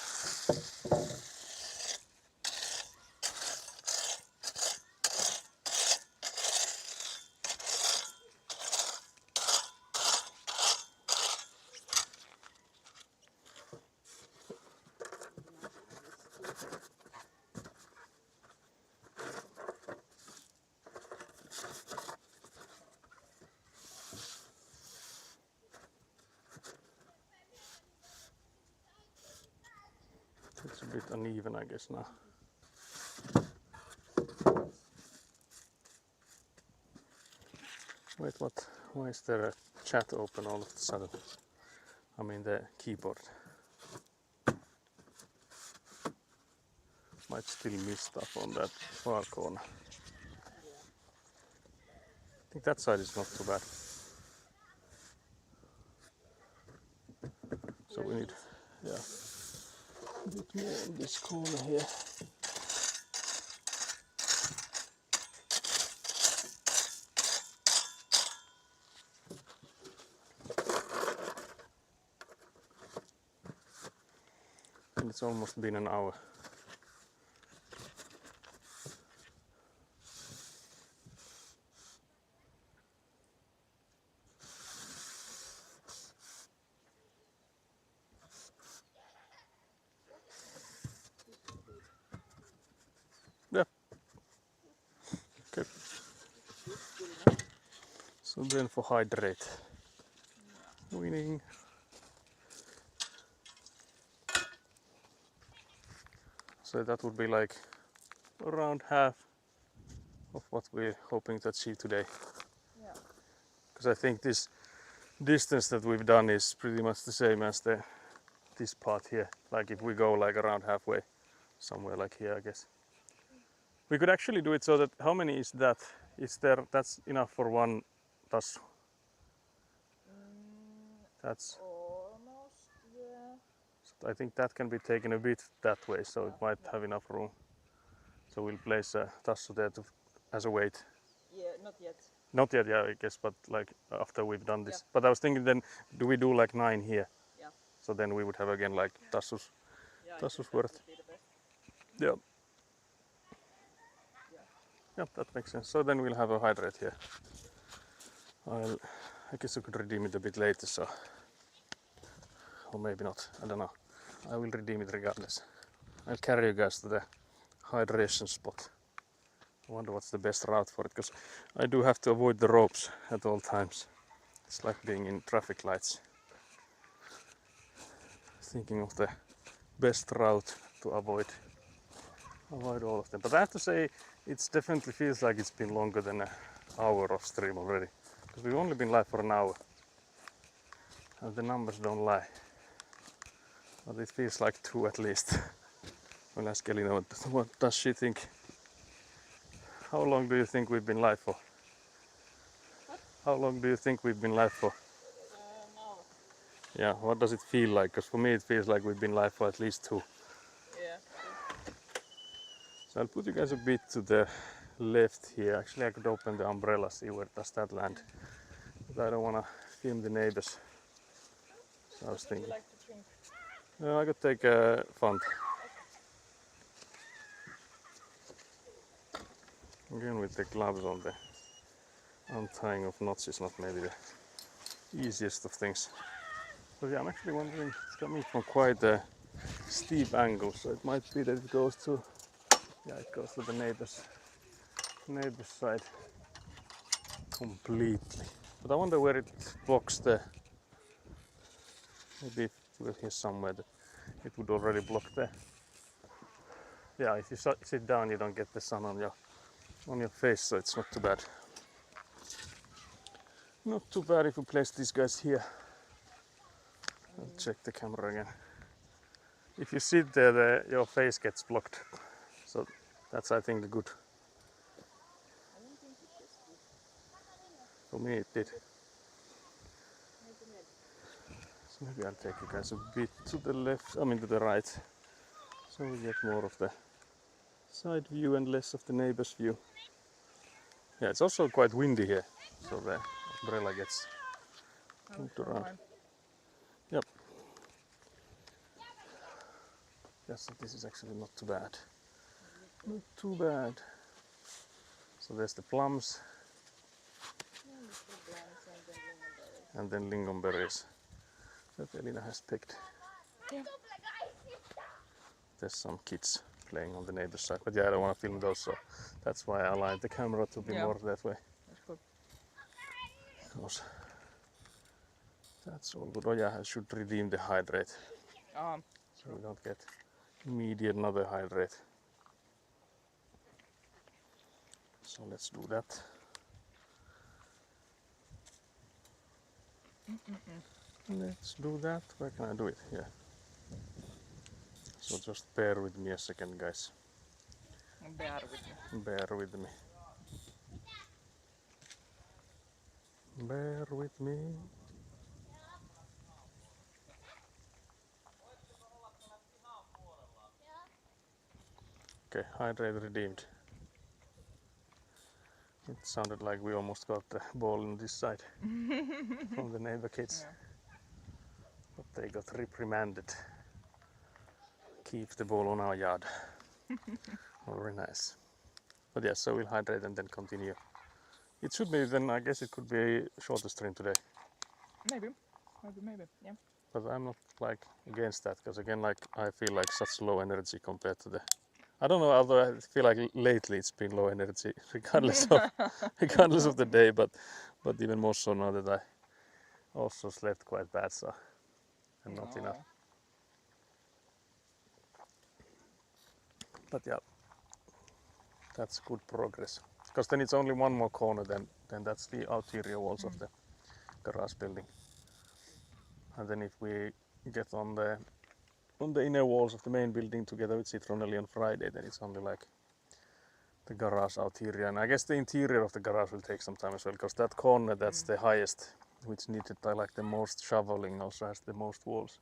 It's a bit uneven, I guess, now. Wait, what? Why is there a chat open all of a sudden? I mean the keyboard. Might still miss stuff on that far corner. I think that side is not too bad. So we need, yeah, a bit more on this corner here. And it's almost been an hour. Yeah. Okay. So then for hydrate. Winning. So that would be like around half of what we're hoping to achieve today. Yeah. Because I think this distance that we've done is pretty much the same as this part here. Like if we go like around halfway, somewhere like here, I guess. We could actually do it so that, how many is that? Is there, that's enough for one tassu? That's, Almost, yeah. I think that can be taken a bit that way, so it might have enough room. So we'll place a tassu there as a weight. Yeah, not yet. Not yet, yeah, I guess, but like after we've done this. Yeah. But I was thinking then, do we do like 9 here? Yeah. So then we would have again like tassus, Yeah, I tassus think that worth. would be the best. Yeah. Yeah. Yeah, that makes sense. So then we'll have a hydrate here. I guess I could redeem it a bit later, so, or maybe not, I don't know. I will redeem it regardless. I'll carry you guys to the hydration spot. I wonder what's the best route for it, because I do have to avoid the ropes at all times. It's like being in traffic lights. Thinking of the best route to avoid all of them. But I have to say, it definitely feels like it's been longer than an hour of stream already. Because we've only been live for an hour. And the numbers don't lie. But it feels like 2 at least. We'll ask Elina what does she think. How long do you think we've been live for? What? How long do you think we've been live for? No. Yeah, what does it feel like? Because for me it feels like we've been live for at least 2. Yeah. So I'll put you guys a bit to the left here. Actually I could open the umbrella, see where does that land. But I don't want to film the neighbors. So I was What would you thinking. like to drink? I could take a font. Again with the gloves on, the untying of knots is not maybe the easiest of things. But yeah, I'm actually wondering, it's coming from quite a steep angle, so it might be that it goes to, yeah, it goes to the neighbor's side completely. But I wonder where it blocks the, maybe we're here somewhere that it would already block the, yeah, if you sit down you don't get the sun on your face, so it's not too bad. Not too bad if we place these guys here. I'll check the camera again. If you sit there, your face gets blocked. So that's, I think, good. I don't think it is good. For me, it did. Maybe. So maybe I'll take you guys a bit to the left, I mean to the right, so we get more of the side view and less of the neighbor's view. Yeah, it's also quite windy here, so the umbrella gets moved around. Yep. Yes, so this is actually not too bad. Not too bad. So there's the plums and then lingonberries that Elina has picked. Yeah. There's some kids playing on the neighbor's side, but yeah, I don't want to film those, so that's why I aligned the camera to be Yeah. more that way. That's good. Because that's all good. Oh yeah, I should redeem the hydrate so we don't get immediate another hydrate. So let's do that. Let's do that. Where can I do it? Here. So just bear with me a second, guys. Bear with me. Bear with me. Bear with me. Okay, hydrate redeemed. It sounded like we almost got the ball on this side from the neighbor kids. Yeah. But they got reprimanded. Keep the ball on our yard. Very nice. But yeah, so we'll hydrate and then continue. It should be then, I guess it could be a shorter stream today. Maybe. Yeah. But I'm not like against that, because again, like I feel like such low energy compared to the. I don't know, although I feel like lately it's been low energy, regardless of the day, but even more so now that I also slept quite bad, so and not enough. But yeah, that's good progress. Because then it's only one more corner, then that's the ulterior walls of the garage building. And then if we get on the inner walls of the main building together with Citronelli on Friday, then it's only like the garage outerior. And I guess the interior of the garage will take some time as well, because that corner, that's the highest, which needed like the most shoveling, also has the most walls.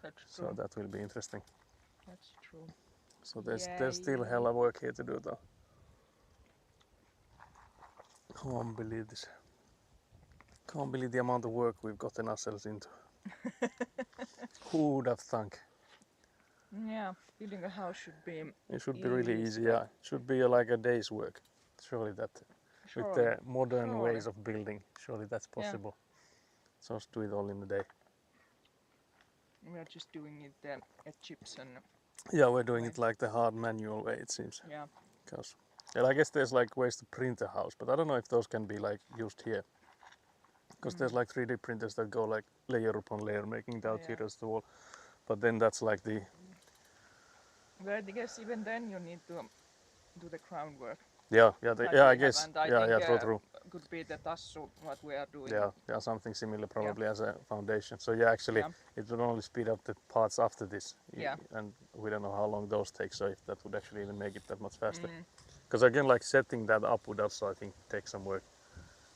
That's true. So that will be interesting. That's true. So there's still hell of work here to do though. Can't believe this. Can't believe the amount of work we've gotten ourselves into. Who would have thunk? Yeah, building a house should be. It should be really easy, yeah. It should be like a day's work. Surely that, with the modern ways of building, surely that's possible. Yeah. Just do it all in a day. We are just doing it at Gypsum. Yeah, we're doing it like the hard manual way, it seems. Yeah. Because, yeah, I guess there's like ways to print a house, but I don't know if those can be like used here. Because there's like 3D printers that go like layer upon layer, making the outteriors the wall. But then that's like the. But I guess even then you need to do the groundwork. Yeah, I guess. True. Could be the Tassu what we are doing. Yeah, something similar probably as a foundation. So yeah, actually, it would only speed up the parts after this. Yeah. And we don't know how long those take, so if that would actually even make it that much faster. Because again, like setting that up would also, I think, take some work.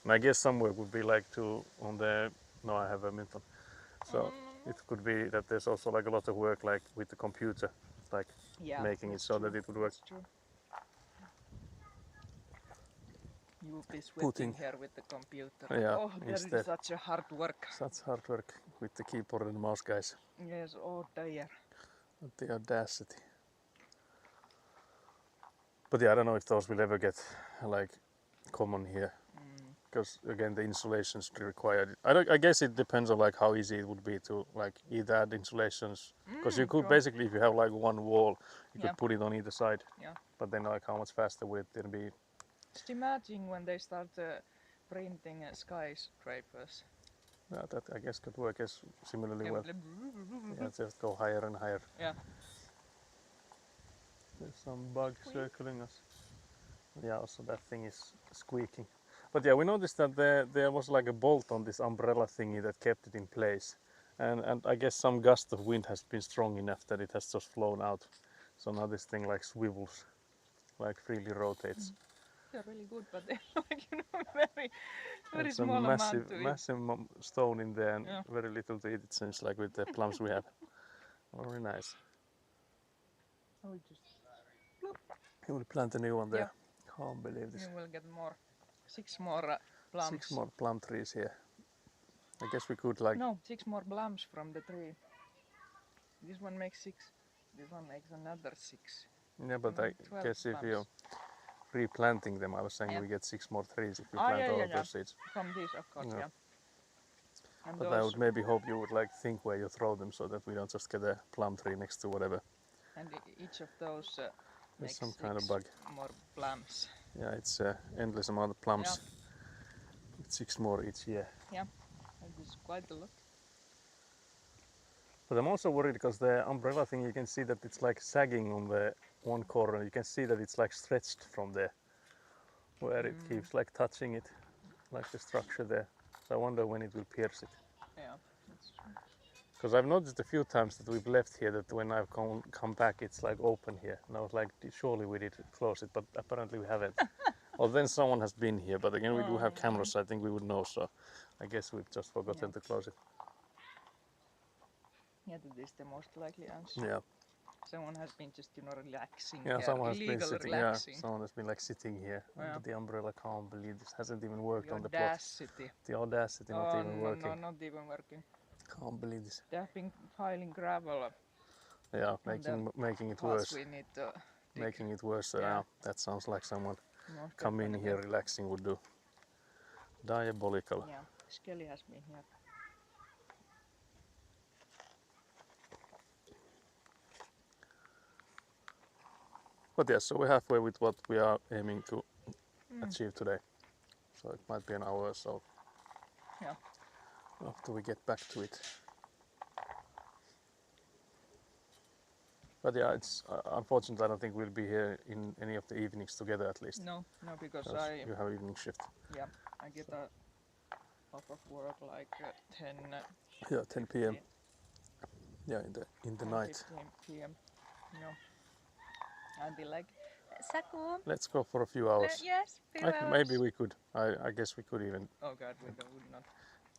And I guess some work would be like on the. No, I have a Minton. So it could be that there's also like a lot of work like with the computer, like making it so that it would work. You will be sweating here with the computer. Yeah, oh, that is such a hard work. Such hard work with the keyboard and mouse, guys. Yes, oh dear. The audacity. But yeah, I don't know if those will ever get like common here. Because again, the insulation is required. I guess it depends on like how easy it would be to like either add insulations. Because you could basically, if you have like one wall, you could put it on either side. Yeah. But then like how much faster would it then be? Just imagine when they start printing skyscrapers. Yeah, that I guess could work as similarly well. Yeah, just go higher and higher. Yeah. There's some bug circling us. Yeah, also that thing is squeaking. But yeah, we noticed that there was like a bolt on this umbrella thingy that kept it in place. And I guess some gust of wind has been strong enough that it has just flown out. So now this thing like swivels, like freely rotates. are really good, but they're like very There's small some amount massive, to eat. massive stone in there and Yeah. very little to eat. It seems like with the plums we have. Very nice. I will just You will plant a new one there. Yeah. Can't believe this. you will get more 6 more plums. 6 more plum trees here. I guess we could like No, 6 more plums from the tree. This one makes 6. This one makes another 6. yeah, but I 12 guess if plums. you're replanting them, I was saying Yeah. we get 6 more trees if we Ah, plant yeah, all yeah, of yeah. those seeds. From this, of course, Yeah. yeah. And But I would maybe hope you would like think where you throw them so that we don't just get a plum tree next to whatever. and each of those There's makes some 6 kind of bug. more plums. Yeah, it's endless amount of plums. With 6 more each year. And this is quite a lot. But I'm also worried because the umbrella thing, you can see that it's like sagging on the one corner. You can see that it's like stretched from there, where it keeps like touching it, like the structure there. So I wonder when it will pierce it. Yeah, that's true. Because I've noticed a few times that we've left here that when I've come back, it's like open here. And I was like, surely we did close it, but apparently we haven't. Or then someone has been here, but again, we do have cameras, so I think we would know. So I guess we've just forgotten to close it. Yeah, that is the most likely answer. Yeah. Someone has been just, relaxing. Yeah, someone has been illegal sitting. relaxing. Yeah, someone has been like sitting here under the umbrella. Can't believe this hasn't even worked The on the plot. audacity. The audacity not even working. No, not even working. Can't believe this. They have been piling gravel. Yeah, on making it the worse. We need to dig. Making it worse. So Yeah. yeah, that sounds like someone Most come in definitely. here relaxing would do. Diabolical. Yeah, Skelly has been here. But yes, so we're halfway with what we are aiming to achieve today. So it might be an hour or so. Yeah. After we get back to it. But yeah, it's unfortunate. I don't think we'll be here in any of the evenings together at least. No, because Because you have evening shift. I get off of work like 10. Yeah, 10 p.m. 15, Yeah, in the night. 15 p.m. I'd be like, Saku. Let's go for a few hours. Yes, few hours. Maybe we could. I guess we could even. Oh God, we would not.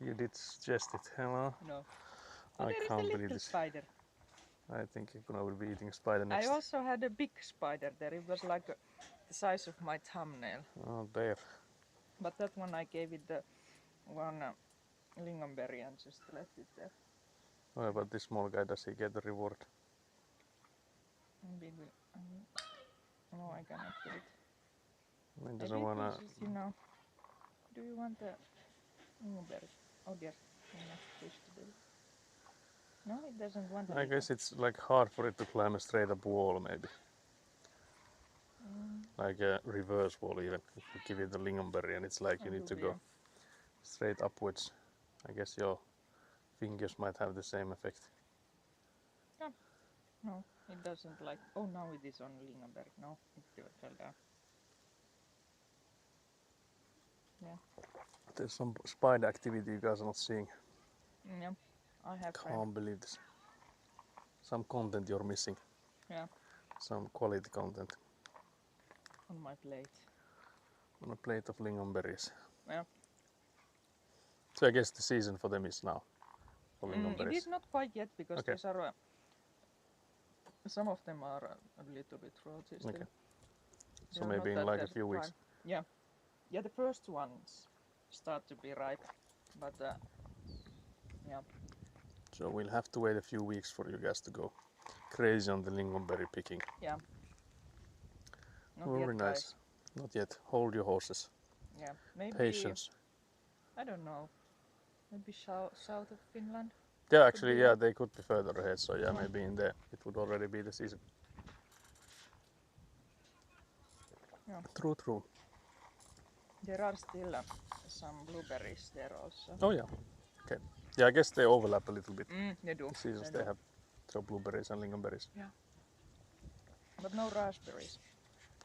You did suggest it. Hello. No. I There is can't a believe little this. spider. I think Ikuna will be eating spider next. I also had a big spider there. It was like the size of my thumbnail. Oh, there. But that one I gave it the one lingonberry and just left it there. What about this small guy? Does he get the reward? Maybe no, I cannot get it. He Maybe doesn't wanna. this is, do you want the lingonberry? Oh dear, I'm not supposed to do it. No, it doesn't want I guess it's like hard for it to climb a straight up wall, maybe. Like a reverse wall, even. If you give it the lingonberry and it's like you need to go straight upwards. I guess your fingers might have the same effect. No, it doesn't like. Oh, now it is on lingonberry. No, it fell down. Yeah. There's some spider activity you guys are not seeing. Yeah, I have. Can't believe this. Some content you're missing. Yeah. Some quality content On my plate. on a plate of lingonberries. Yeah. So I guess the season for them is now. For It lingonberries. is not quite yet because Okay. these are. Some of them are a little bit roti still. Okay. So They are maybe not in that like a few weeks. prime. Yeah. Yeah, the first ones start to be ripe, but yeah. So we'll have to wait a few weeks for you guys to go crazy on the lingonberry picking. Yeah. Not Very yet, nice. guys. Not yet. Hold your horses. Yeah. Maybe. Patience. I don't know. Maybe south of Finland. Yeah, actually, be. yeah, they could be further ahead. So yeah, maybe in there it would already be the season. Yeah. True. There are still some blueberries there also. Oh yeah. Okay. Yeah, I guess they overlap a little bit. They do. The seasons They they do. have. So blueberries and lingonberries. But no raspberries.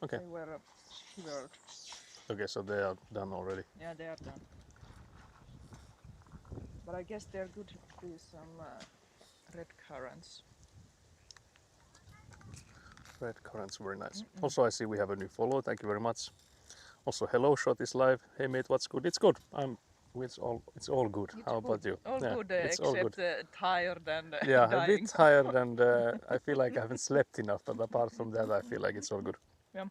Okay. They were skivered. Okay, so they are done already. Yeah, they are done. But I guess there could be some red currants. Red currants, very nice. Also, I see we have a new follower. Thank you very much. Also, Hello Shot is live. Hey mate, what's good? It's good. It's all good. It's How good. about you? All Yeah, good, it's all good. except tired and Yeah, a bit dying. tired and I feel like I haven't slept enough. But apart from that, I feel like it's all good. Yeah.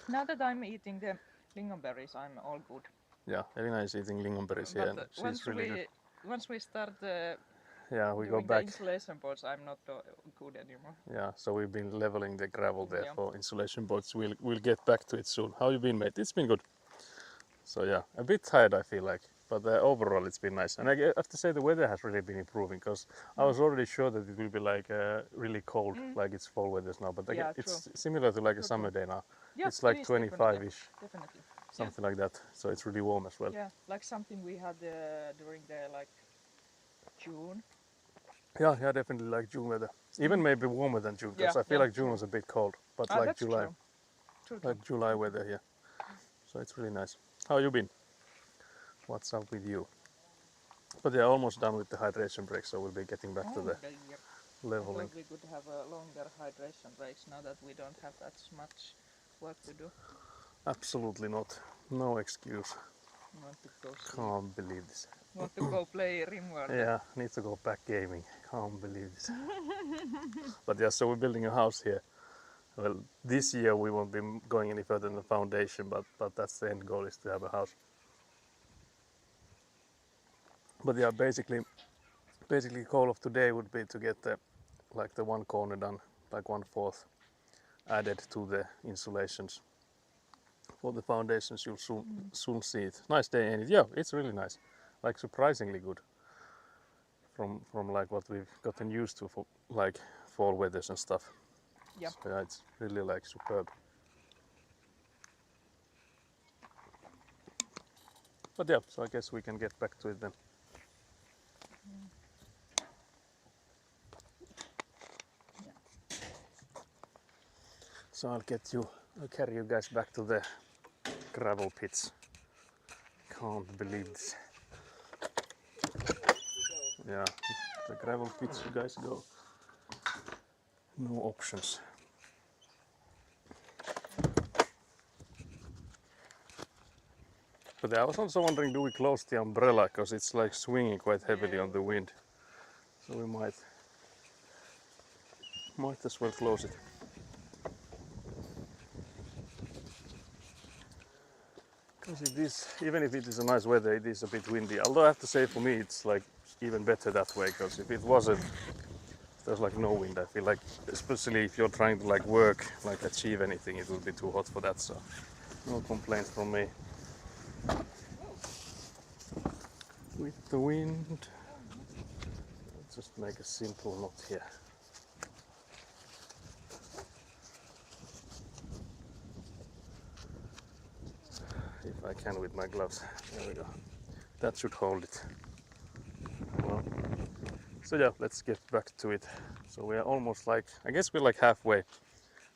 Now that I'm eating the lingonberries, I'm all good. Yeah, Elina is eating lingonberries here, But and she's really good. once we start Yeah, we go doing the back. insulation boards, I'm not good anymore. Yeah, so we've been leveling the gravel there Yeah. for insulation boards. We'll get back to it soon. How you been, mate? It's been good. So yeah, a bit tired I feel like, but overall it's been nice. And I have to say the weather has really been improving because I was already sure that it will be like really cold, like it's fall weather now. But Yeah, it's similar to like a True, summer day now. Yeah, It's like it is 25-ish, definitely. something like that. So it's really warm as well. Yeah, like something we had during the like June. Yeah, definitely like June weather. Even maybe warmer than June because Yeah, I feel yeah, like June true. was a bit cold, but Ah, like that's July, true. True. like July weather here. So it's really nice. How you been? What's up with you? But yeah, almost done with the hydration break, so we'll be getting back to the Yeah. I leveling. thought we could have a longer hydration breaks now that we don't have that much work to do. Absolutely not. No excuse. Want to go sleep. Can't believe this. Want to go play RimWorld. Yeah, need to go back gaming. Can't believe this. But yeah, so we're building a house here. Well, this year we won't be going any further than the foundation, but that's the end goal is to have a house. But yeah, basically goal of today would be to get the one corner done, like 1/4 added to the insulations. For the foundations, you'll soon see it. Nice day, ain't it? Yeah, it's really nice. Like surprisingly good. From like what we've gotten used to for like fall weathers and stuff. Yeah. So yeah, it's really like superb. But yeah, so I guess we can get back to it then. So I'll carry you guys back to the gravel pits. Can't believe this. Yeah, the gravel pits you guys go. No options. But I was also wondering, do we close the umbrella? Because it's like swinging quite heavily on the wind. So we might as well close it. Because it is, even if it is a nice weather, it is a bit windy. Although I have to say for me it's like even better that way, because if it wasn't, if there's like no wind, I feel like, especially if you're trying to like work, like achieve anything, it will be too hot for that. So no complaints from me. With the wind, let's just make a simple knot here. If I can with my gloves. There we go. That should hold it. Well, so yeah, let's get back to it. So we are almost like, I guess we're like halfway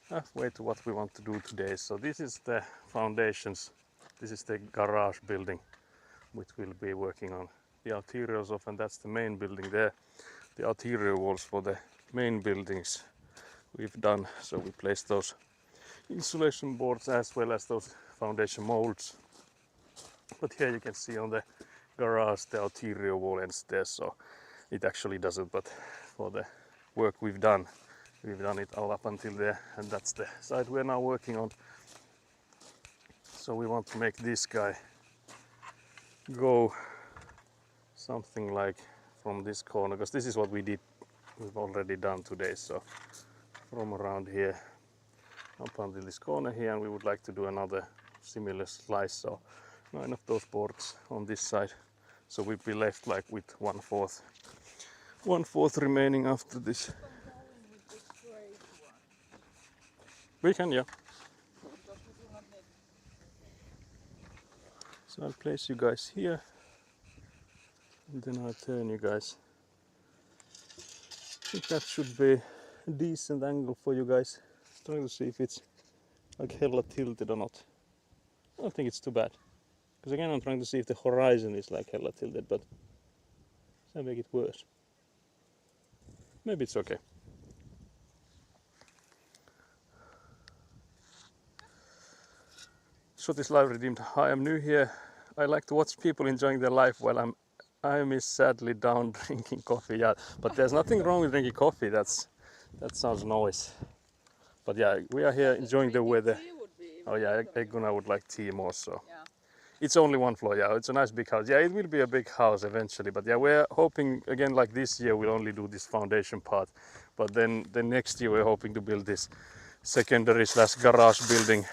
to what we want to do today. So this is the foundations. This is the garage building which we'll be working on the interiors of, and that's the main building there. The interior walls for the main buildings we've done. So we placed those insulation boards as well as those foundation molds. But here you can see on the garage the interior wall ends there, so it actually doesn't, but for the work we've done it all up until there, and that's the side we're now working on. So we want to make this guy go something like from this corner, because this is what we've already done today. So from around here up until this corner here, and we would like to do another similar slice, so 9 of those boards on this side. So we'd be left like with 1/4 remaining after this. We can, yeah. So I'll place you guys here, and then I'll turn you guys. I think that should be a decent angle for you guys. Trying to see if it's like hella tilted or not. I don't think it's too bad. Because again, I'm trying to see if the horizon is like hella tilted, but does that make it worse? Maybe it's okay. Shot is live redeemed. Hi, I'm new here. I like to watch people enjoying their life while I is sadly down drinking coffee. Yeah, but there's nothing wrong with drinking coffee. That sounds nice. But yeah, we are here enjoying the Drinking weather. tea would be even Oh yeah, better. Egguna would like tea more so. Yeah. It's only one floor, yeah. It's a nice big house. Yeah, it will be a big house eventually. But yeah, we're hoping again, like this year, we'll only do this foundation part. But then the next year, we're hoping to build this secondary / garage building.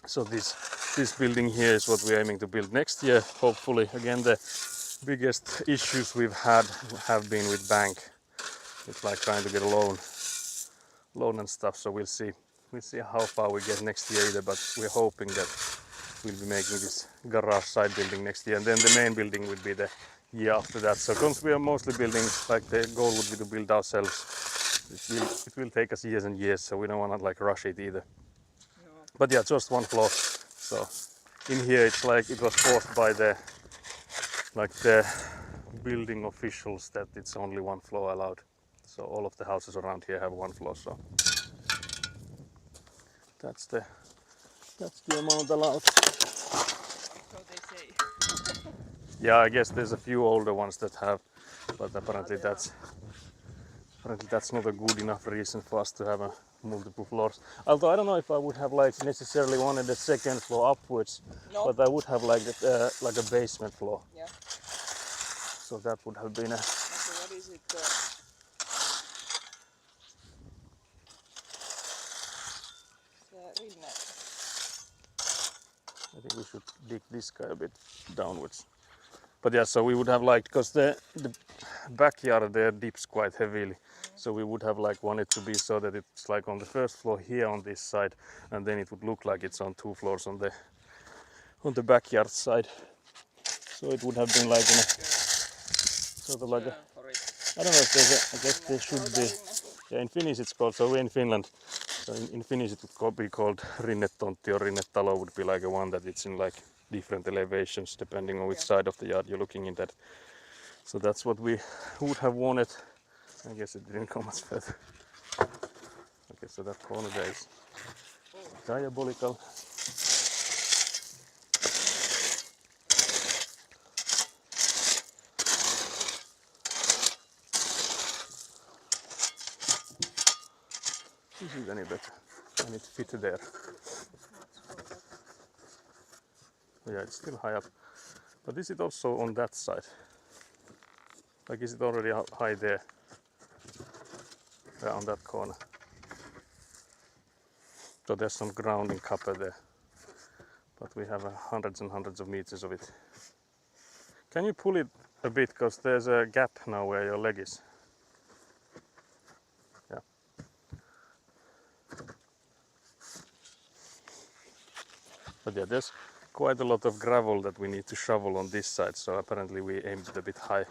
So this building here is what we're aiming to build next year. Hopefully, again, the biggest issues we've had have been with bank. It's like trying to get a loan and stuff. So we'll see how far we get next year either. But we're hoping that we'll be making this garage side building next year, and then the main building would be the year after that. So since we are mostly building, like the goal would be to build ourselves, it will take us years and years, so we don't want to like rush it either. No. But yeah, just one floor. So in here it's like it was forced by the building officials that it's only one floor allowed. So all of the houses around here have one floor. So that's the amount allowed. So they say. Yeah, I guess there's a few older ones that have, but apparently Yeah. that's not a good enough reason for us to have a multiple floors. Although I don't know if I would have like necessarily wanted the second floor upwards, No. but I would have like a basement floor. Yeah. So that would have been a. So what is it? Rinne. I think we should dig this guy a bit downwards. But yeah, so we would have like, because the backyard there dips quite heavily, so we would have like wanted to be so that it's like on the first floor here on this side, and then it would look like it's on 2 floors on the backyard side. So it would have been like in a sort of like a, I don't know if there's a, I guess there should be. Yeah, in Finnish it's called, so we're in Finland. So in Finnish it would be called rinnetontti, or rinnetalo would be like a one that it's in like different elevations depending on which side of the yard you're looking in that. So that's what we would have wanted. I guess it didn't go much further. Okay, so that corner there is diabolical. Is it any better? And it fit there. Oh, yeah, it's still high up. But is it also on that side? Like, is it already high there? Yeah, on that corner. So there's some grounding copper there. But we have hundreds and hundreds of meters of it. Can you pull it a bit, because there's a gap now where your leg is. Yeah. But yeah, there's quite a lot of gravel that we need to shovel on this side, so apparently we aimed it a bit high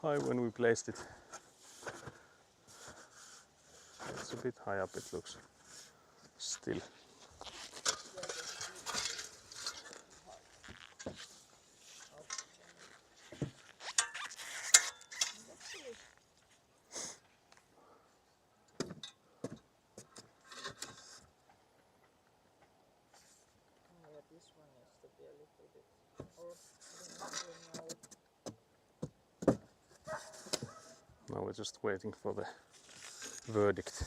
when we placed it. It's a bit high up, it looks, still. Yeah, this one needs to be a little bit. Or Now we're just waiting for the verdict.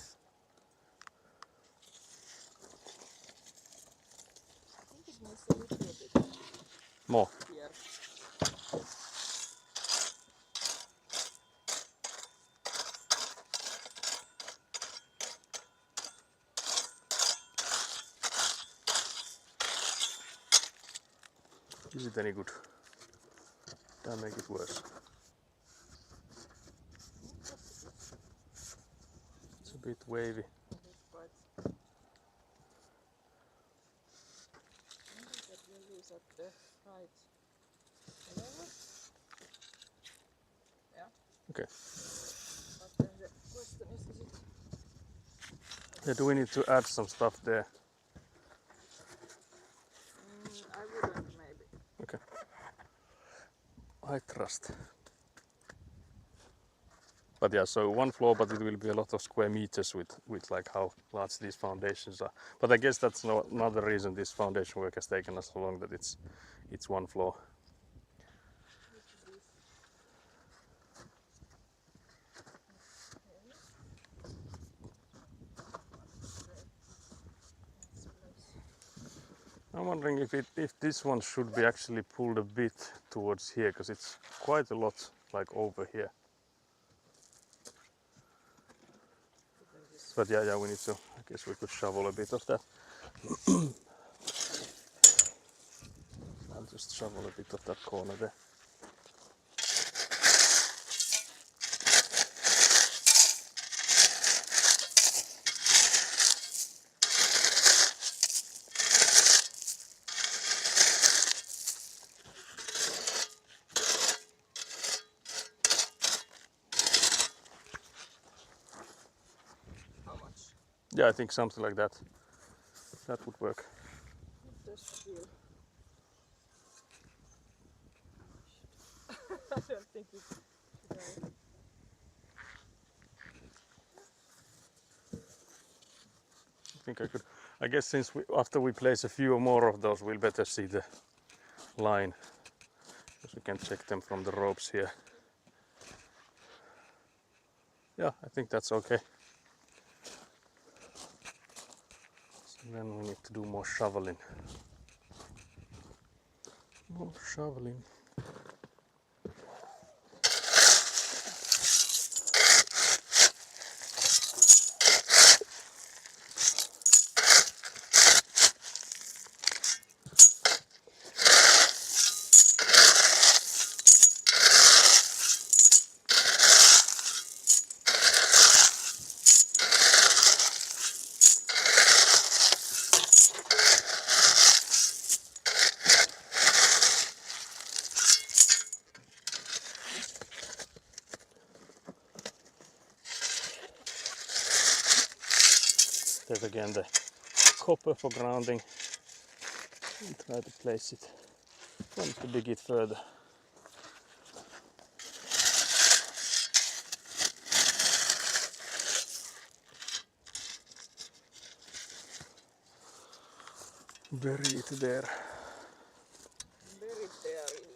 I think it needs a little bit More. here. Is it any good? Don't make it worse. It's a bit wavy. It's quite. Maybe that really is at the right level. Yeah. Okay. But then the question is it? Yeah, do we need to add some stuff there? I wouldn't maybe. Okay. I trust. But yeah, so one floor, but it will be a lot of square meters with like how large these foundations are. But I guess that's another reason this foundation work has taken us so long, that it's one floor. I'm wondering if this one should be actually pulled a bit towards here, because it's quite a lot like over here. But yeah, we need to, I guess we could shovel a bit of that. I'll just shovel a bit of that corner there. How much? Yeah, I think something like that. That would work. Just feel. I don't think it should I? I think I could. I guess since after we place a few more of those, we'll better see the line, because we can check them from the ropes here. Yeah, I think that's okay. So then we need to do more shoveling. More shoveling. There's again the copper for grounding. And try to place it. Want to dig it further. Bury it there. Buried there it is.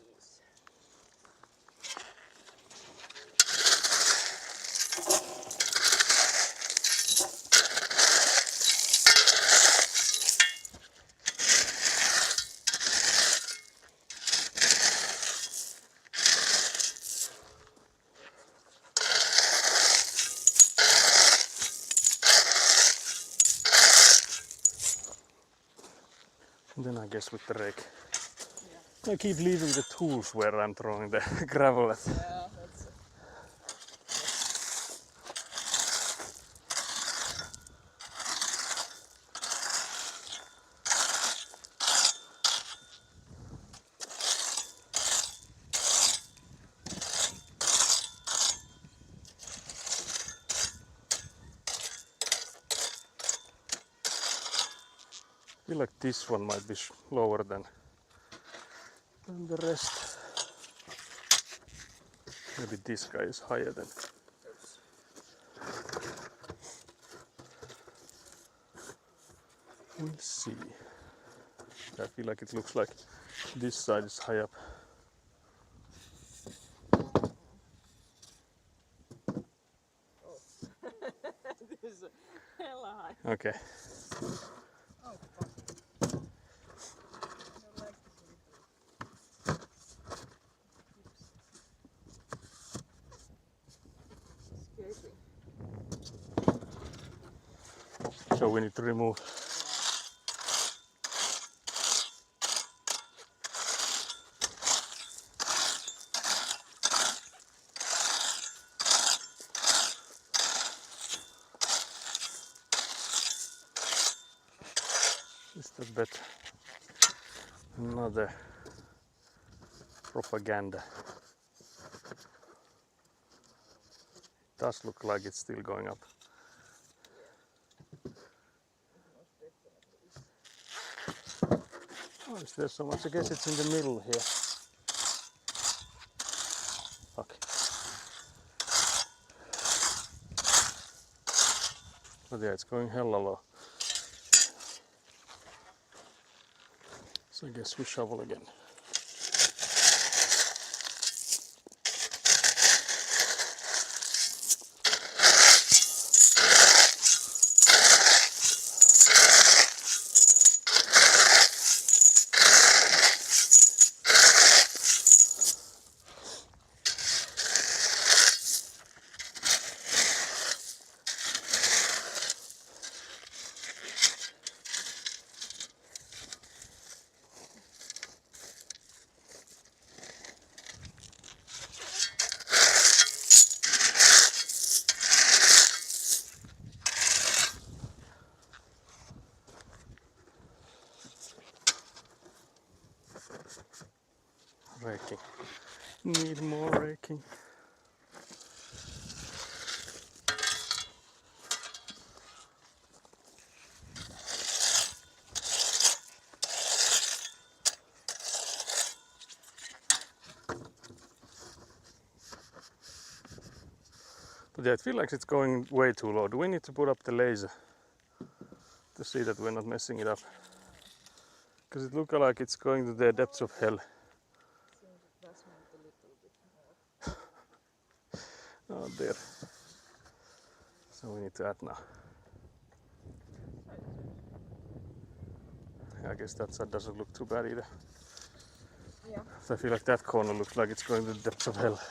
And then I guess with the rake. Yeah. I keep leaving the tools where I'm throwing the gravel at. Yeah, that's I feel like this one might be lower than the rest. Maybe this guy is higher than. oops. We'll see. I feel like it looks like this side is high up. Oh. This is hella high. Okay. Oh fuck. I don't like this little escaping. So we need to remove. Is that better? Another propaganda. Does look like it's still going up. Oh, is there so much? I guess it's in the middle here. Fuck. But yeah, it's going hella low. So I guess we shovel again. Raking. Need more raking. But yeah, it feels like it's going way too low. Do we need to put up the laser to see that we're not messing it up? Because it looks like it's going to the depths of hell. Seems it does need a little bit more. Oh, there. So we need to add now. I guess that side doesn't look too bad either. Yeah. So I feel like that corner looks like it's going to the depths of hell. And a little bit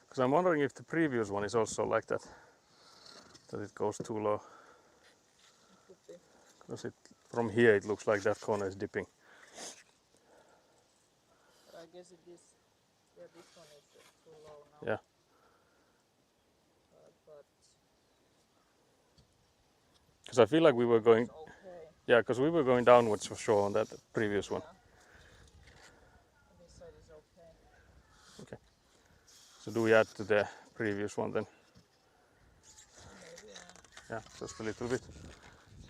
Because I'm wondering if the previous one is also like that. That it goes too low. could be. Because from here it looks like that corner is dipping. But I guess it is. Yeah, this one is too low now. Yeah. But Because I feel like we were going, it's okay. yeah, because we were going downwards for sure on that previous one. Yeah. This side is okay. So do we add to the previous one then? Maybe, yeah. Yeah, just a little bit.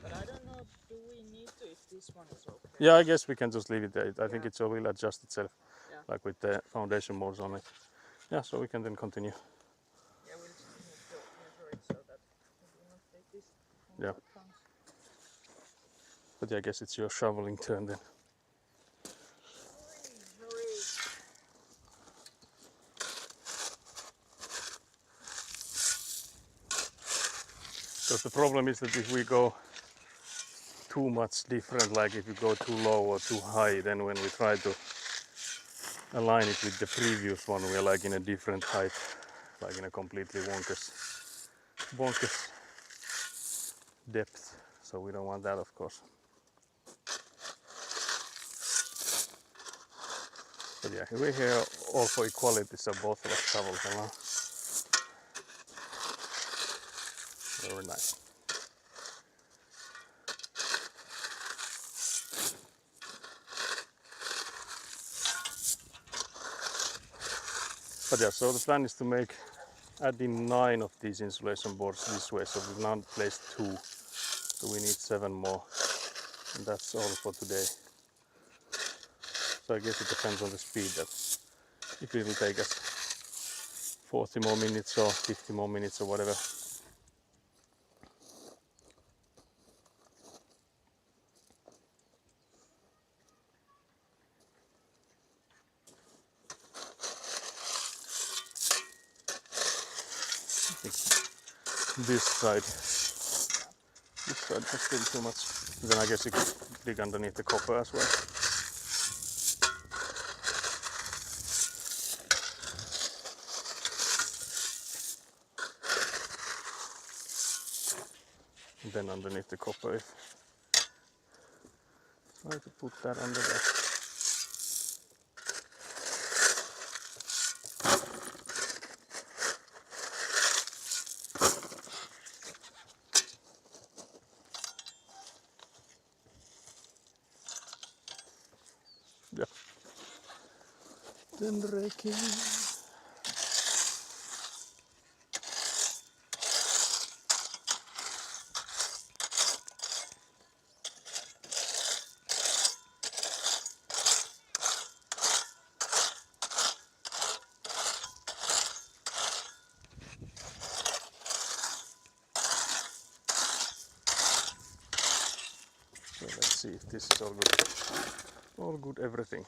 But I don't know, do we need to if this one is okay? Yeah, I guess we can just leave it there. I think Yeah. it will adjust itself, Yeah. like with the foundation molds on it. Yeah, so we can then continue. Yeah, we'll just need to measure it so that we do not take this on Yeah. the counts. But yeah, I guess it's your shoveling turn then. Hurry. Because the problem is that if we go too much different, like if you go too low or too high, then when we try to align it with the previous one, we're like in a different height, like in a completely wonkus depth. So we don't want that, of course. But yeah, we're here all for equality, so both of us shovel along. Very nice. But yeah, so the plan is to add in 9 of these insulation boards this way, so we've now placed 2, so we need 7 more, and that's all for today. So I guess it depends on the speed, that if it will take us 40 more minutes or 50 more minutes or whatever. This side was still too much. Then I guess you could dig underneath the copper as well. And then underneath the copper, try to put that under there. Yeah. Then raking. So let's see if this is all good. All good, everything.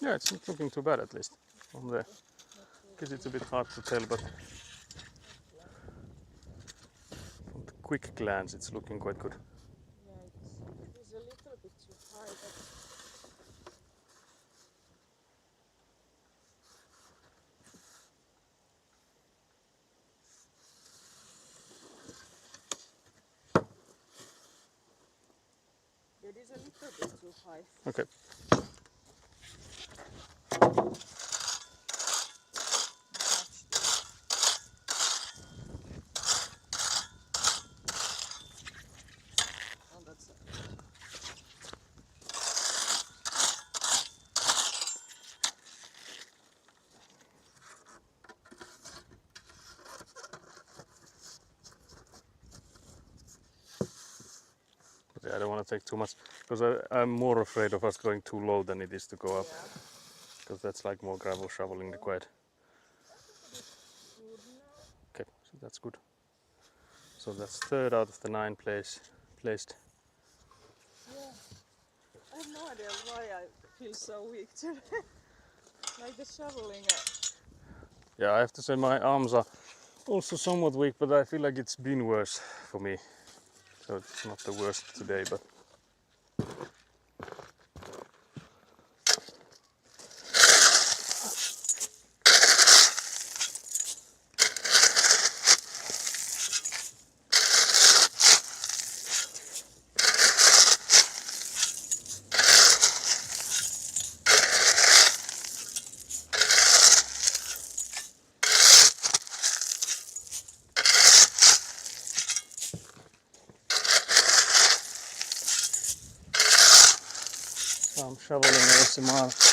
Yeah, it's not looking too bad at least from there. Guess it's a bit hard to tell, but from the quick glance, it's looking quite good. Yeah, it is a little bit too high, but it is a little bit too high. Okay. Oh, that's But yeah, I don't want to take too much because I'm more afraid of us going too low than it is to go up. yeah. Because that's like more gravel shoveling required. Good now. Okay, so that's good. So that's third out of the 9 placed. Yeah. I have no idea why I feel so weak today. Like the shoveling. Yeah, I have to say my arms are also somewhat weak, but I feel like it's been worse for me. So it's not the worst today, but some shoveling ASMR.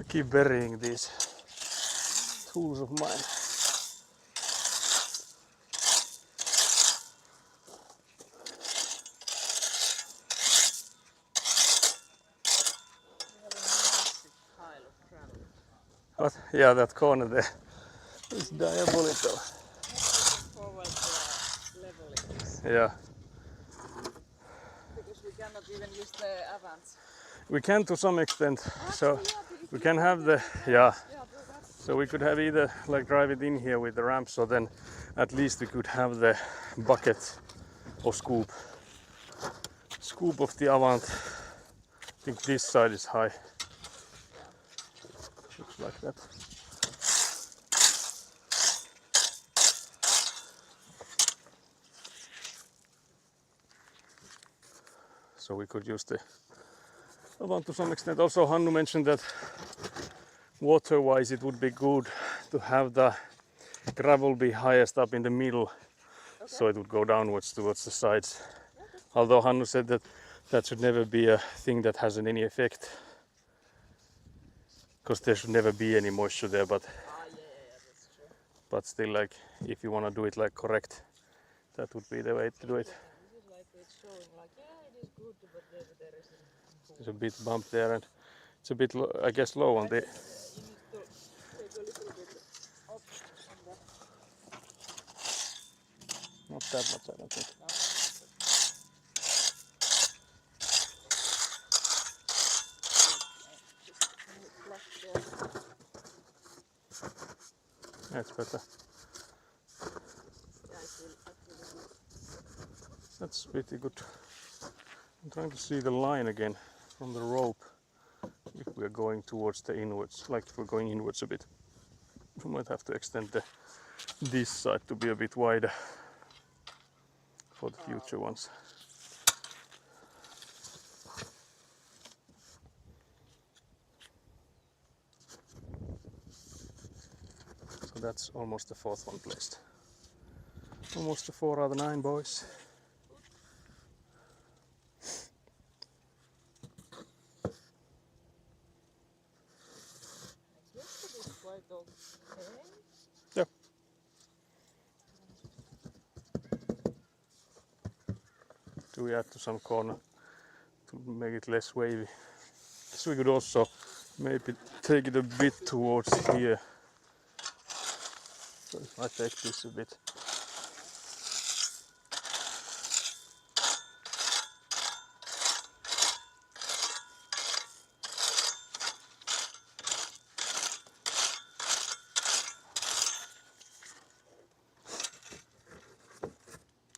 I keep burying these tools of mine. We have a massive pile of gravel. But yeah, that corner there is diabolical. Not looking forward to leveling this Yeah, because we cannot even use the Avance. we can to some extent. So Actually, yeah, if we you can look have at the yeah. yeah, but that's So we could have either like drive it in here with the ramp, so then at least we could have the bucket or scoop of the Avant. I think this side is high. Looks like that. So we could use the Avant to some extent. Also, Hannu mentioned that water-wise it would be good to have the gravel be highest up in the middle, so it would go downwards towards the sides. Although Hannu said that that should never be a thing that has any effect, because there should never be any moisture there. But that's true. but still, like if you want to do it like correct, that would be the way to do it. This is like it's showing like yeah, it is good, but there is There's a bit bump there, and It's a bit, I guess, low on the. You need to take a little bit off on the. Not that much, I don't think. No. Just move flat there. That's better. Yeah, it will actually. That's pretty good. I'm trying to see the line again from the rope. If we are going towards the inwards, like if we're going inwards a bit, we might have to extend this side to be a bit wider for the future ones. So that's almost the fourth one placed. Almost the 4 out of 9, boys. It looks to be quite okay. Yeah. Do we add to some corner to make it less wavy? So we could also maybe take it a bit towards here. So if I take this a bit.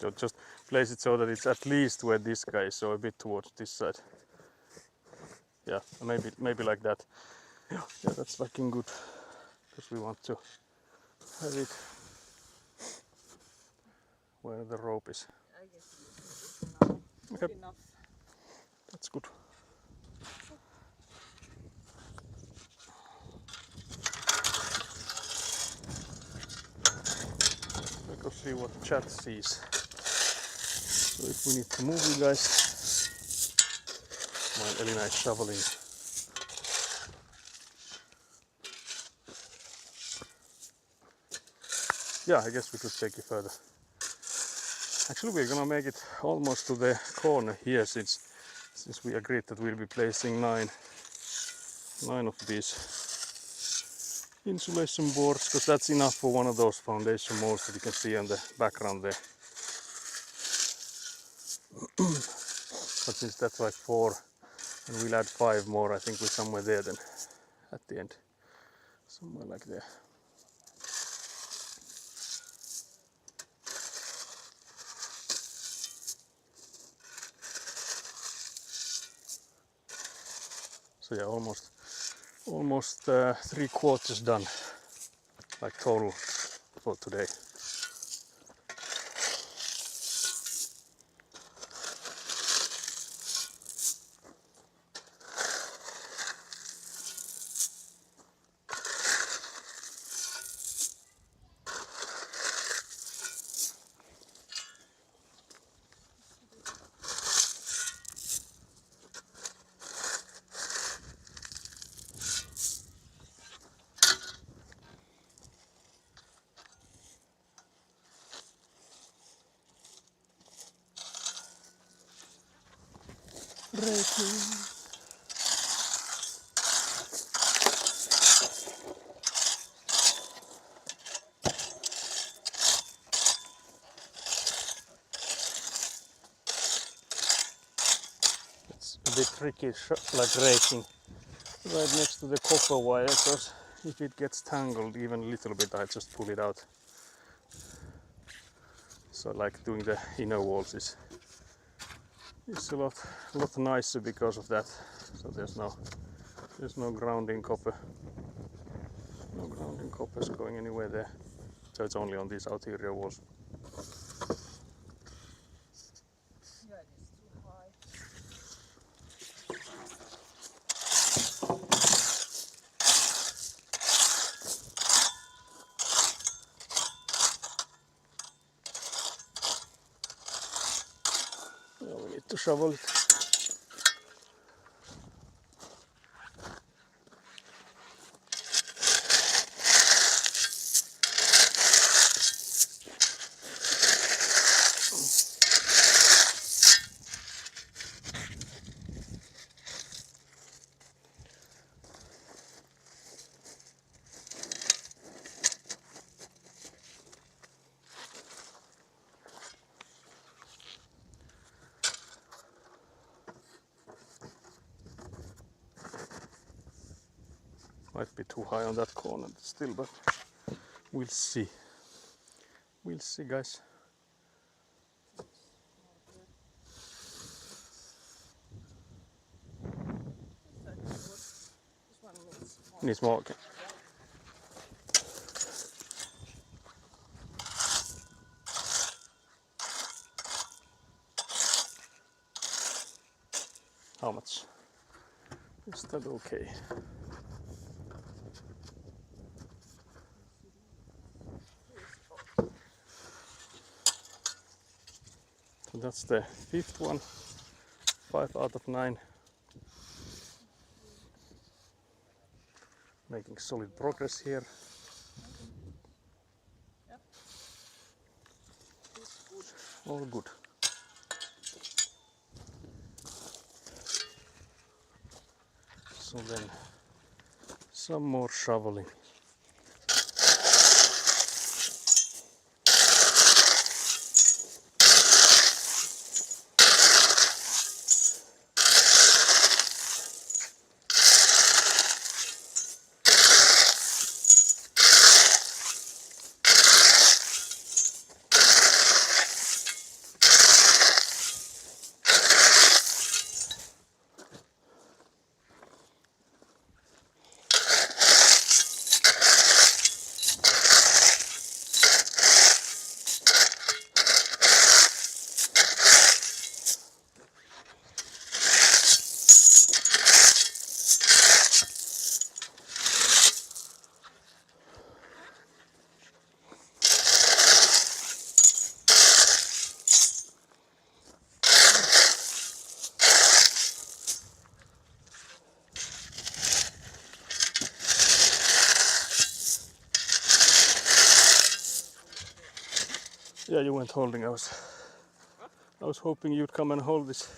So just place it so that it's at least where this guy is, so a bit towards this side. Yeah, maybe like that. Yeah, that's looking good. Because we want to have it where the rope is. I guess this is now Okay. good enough. That's good. Let's go see what the chat sees. So if we need to move you guys, while Elina is shoveling. Yeah, I guess we could take it further. Actually, we're gonna make it almost to the corner here, since we agreed that we'll be placing nine of these insulation boards, because that's enough for one of those foundation molds that you can see on the background there. But since that's like 4, and we'll add 5 more, I think we're somewhere there then at the end, somewhere like there. So yeah, almost 3/4 done, like total for today. It's a bit tricky, like raking right next to the copper wire, because if it gets tangled even a little bit, I just pull it out. So like doing the inner walls is a lot nicer because of that. So there's no grounding copper. No grounding coppers going anywhere there. So it's only on these outerior walls. Yeah, it is too high. Yeah, we need to shovel it. Might be too high on that corner still, but we'll see. We'll see, guys. This one needs more. Needs more. Okay. How much? Is that okay? So that's the fifth one. 5 out of 9. Making solid progress here. Yep. It's good. All good. So then some more shoveling. Yeah, you weren't holding. I was hoping you'd come and hold this.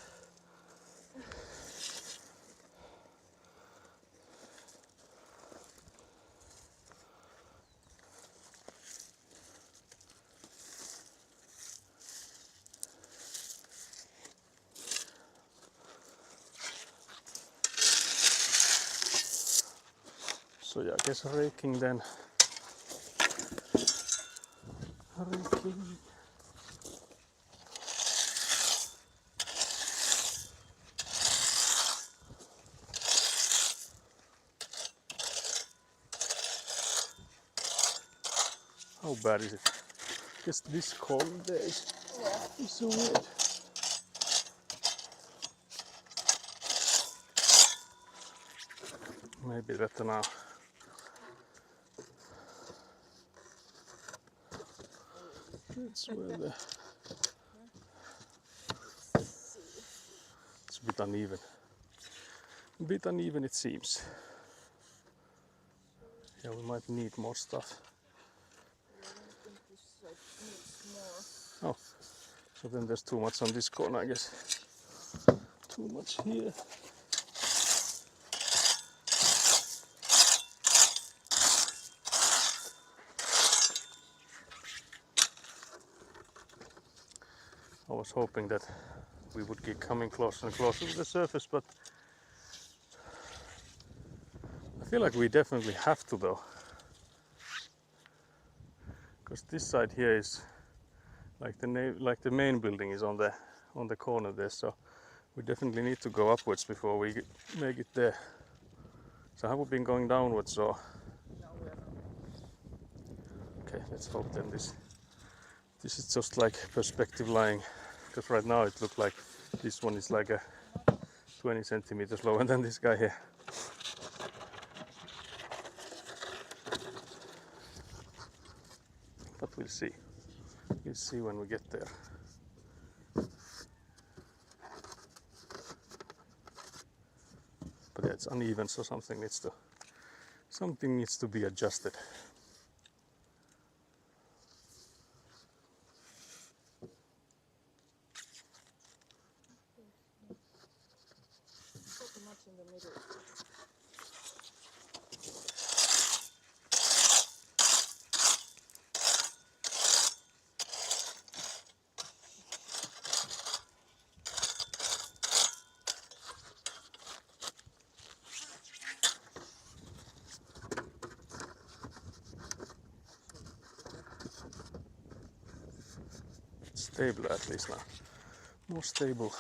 So yeah, I guess raking then. Raking. How bad is it? Just this cold day is so weird. Maybe better now. That's where the... It's a bit uneven. A bit uneven it seems. Yeah, we might need more stuff. I think this side needs more. Oh, so then there's too much on this corner, I guess. Too much here. I was hoping that we would keep coming closer and closer to the surface, but I feel like we definitely have to though. Because this side here is like the main building is on the corner there, so we definitely need to go upwards before we make it there. So have we been going downwards or? No, we are not. Okay, let's hope then this is just like perspective lying, because right now it looks like this one is like a 20 centimeters lower than this guy here. But we'll see. We'll see when we get there. But yeah, it's uneven, so something needs to be adjusted. So much in the middle. stable at least now. More stable.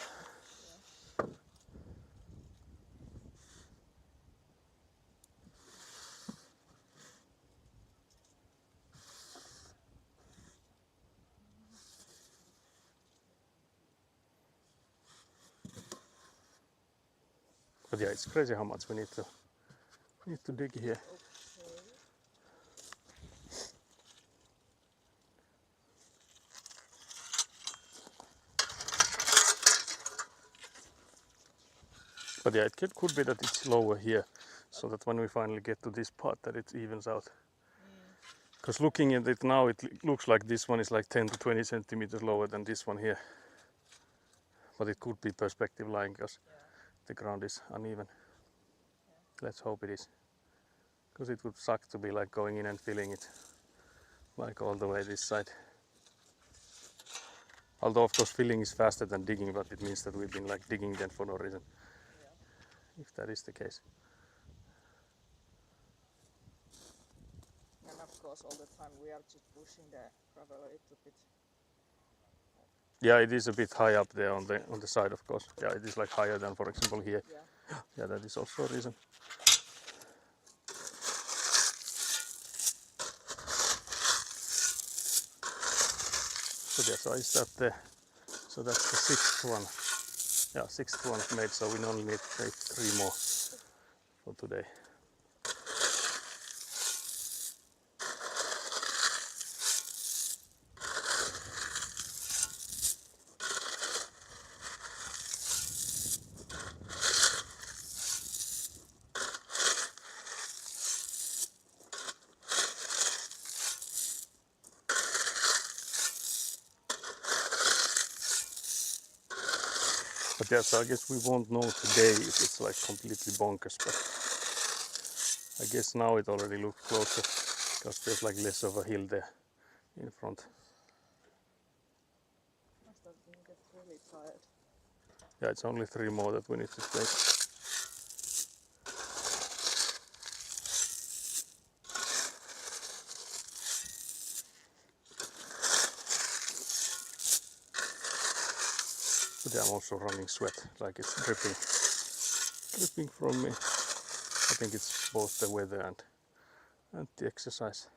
But yeah, it's crazy how much we need to dig here. Okay. But yeah, it could be that it's lower here, so that when we finally get to this part that it evens out. Because looking at it now, it looks like this one is like 10 to 20 centimeters lower than this one here. But it could be perspective lying because the ground is uneven. Let's hope it is. Because it would suck to be like going in and filling it like all the way this side. Although of course filling is faster than digging, but it means that we've been like digging then for no reason. If that is the case. And of course all the time we are just pushing the gravel a little bit. Yeah, it is a bit high up there on the side, of course. Yeah, it is like higher than, for example, here. Yeah. Yeah, that is also a reason. So yeah, so I start there. So that's the sixth one. Yeah, sixth one made. So we only need to take 3 more for today. But yeah, so I guess we won't know today if it's like completely bonkers, but I guess now it already looks closer because there's like less of a hill there in front. I start to get really tired. Yeah, it's only 3 more that we need to take. But yeah, I'm also running sweat, like it's dripping from me. I think it's both the weather and the exercise.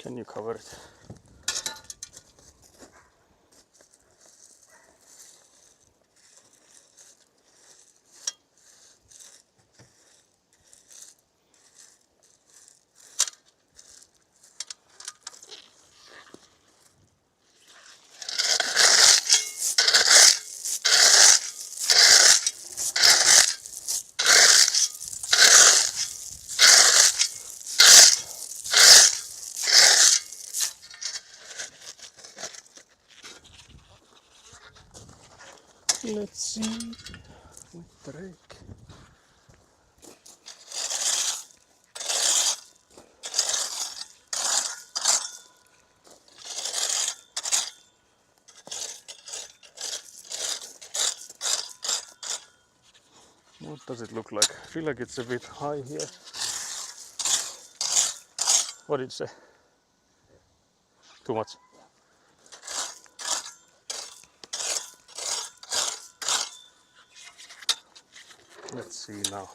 Can you cover it? Let's see with the rake. What does it look like? I feel like it's a bit high here. What did you say? Too much? Let's see now.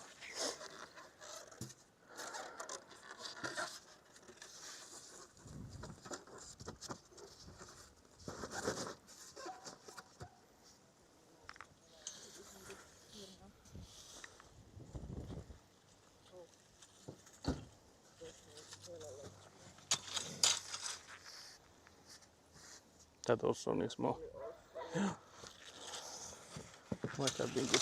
That also needs more. Might have been good.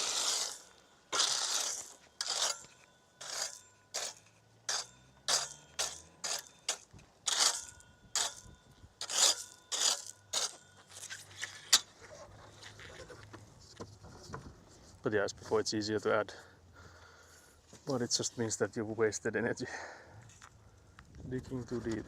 But yeah, as before, it's easier to add. But it just means that you've wasted energy digging too deep.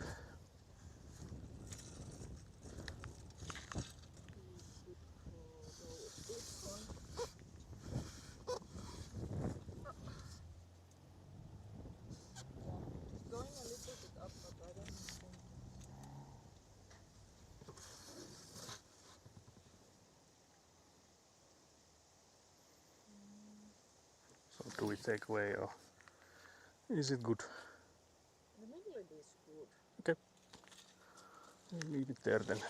Going a little bit up, but I don't think. So do we take away or is it good? In the middle it is good. Okay. We'll leave it there then. Yeah,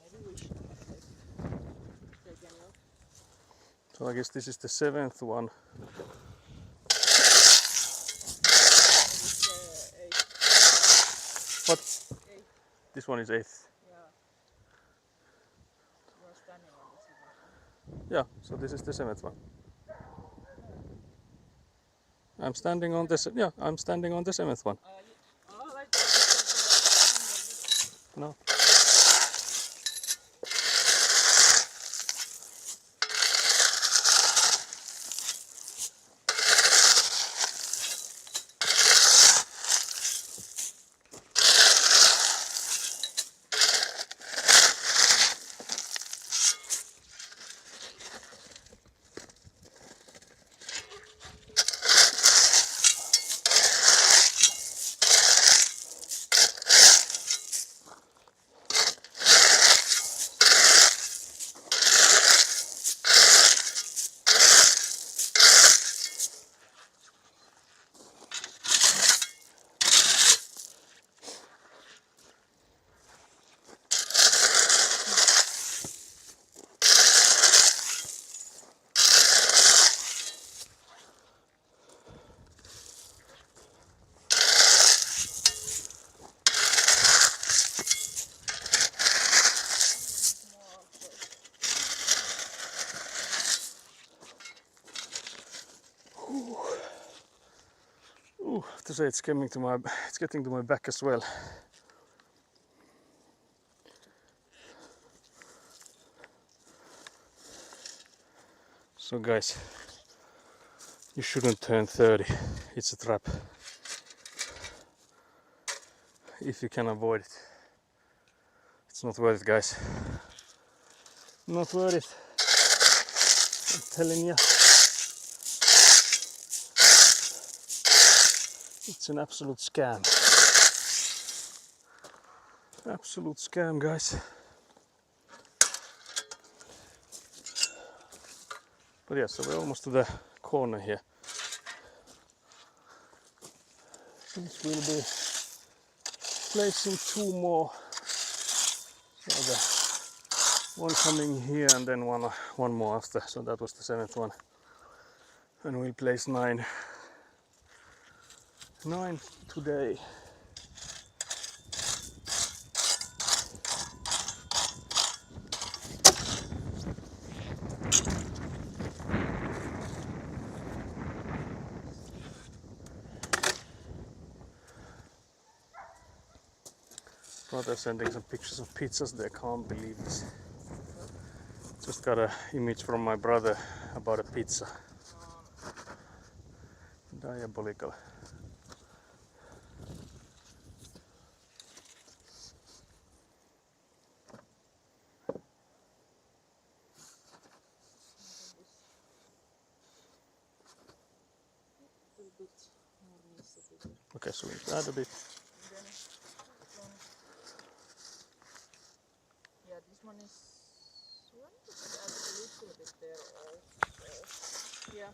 maybe we should take any off. So I guess this is the 7th one. What? 8. This one is 8th. Yeah. You are standing on the 7th one. Yeah, so this is the 7th one. I'm standing on this. Yeah, I'm standing on the 7th one. Right. No. Ooh, to say it's getting to my back as well. So guys, you shouldn't turn 30. It's a trap. If you can avoid it. It's not worth it, guys. Not worth it. I'm telling you. It's an absolute scam. Absolute scam, guys. But yeah, so we're almost to the corner here. This will be placing 2 more. So the one coming here and then one more after. So that was the 7th one. And we'll place 9 today. Brother sending some pictures of pizzas. They can't believe this. Just got an image from my brother about a pizza. Diabolical. Okay, so we add a bit. Yeah, this one is. Well, you could add a little bit there also. Yeah.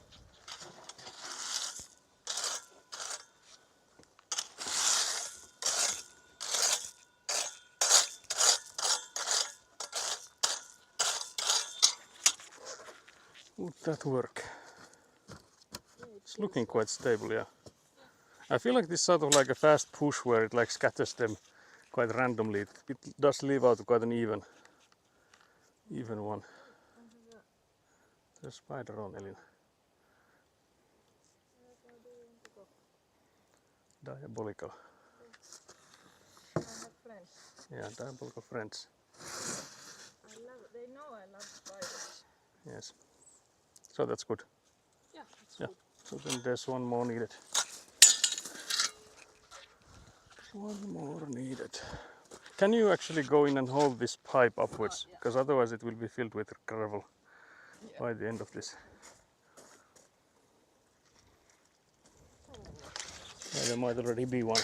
Would that work? It's looking quite stable, yeah. I feel like this sort of like a fast push where it like scatters them quite randomly. It does leave out quite an even one. There's a spider on, Elina. Diabolical. I have friends. Yeah, diabolical friends. They know I love spiders. Yes. So that's good. Yeah, it's Yeah. good. So then there's one more needed. One more needed. Can you actually go in and hold this pipe upwards? Yeah. Because otherwise it will be filled with gravel Yeah. by the end of this. Yeah, there might already be one.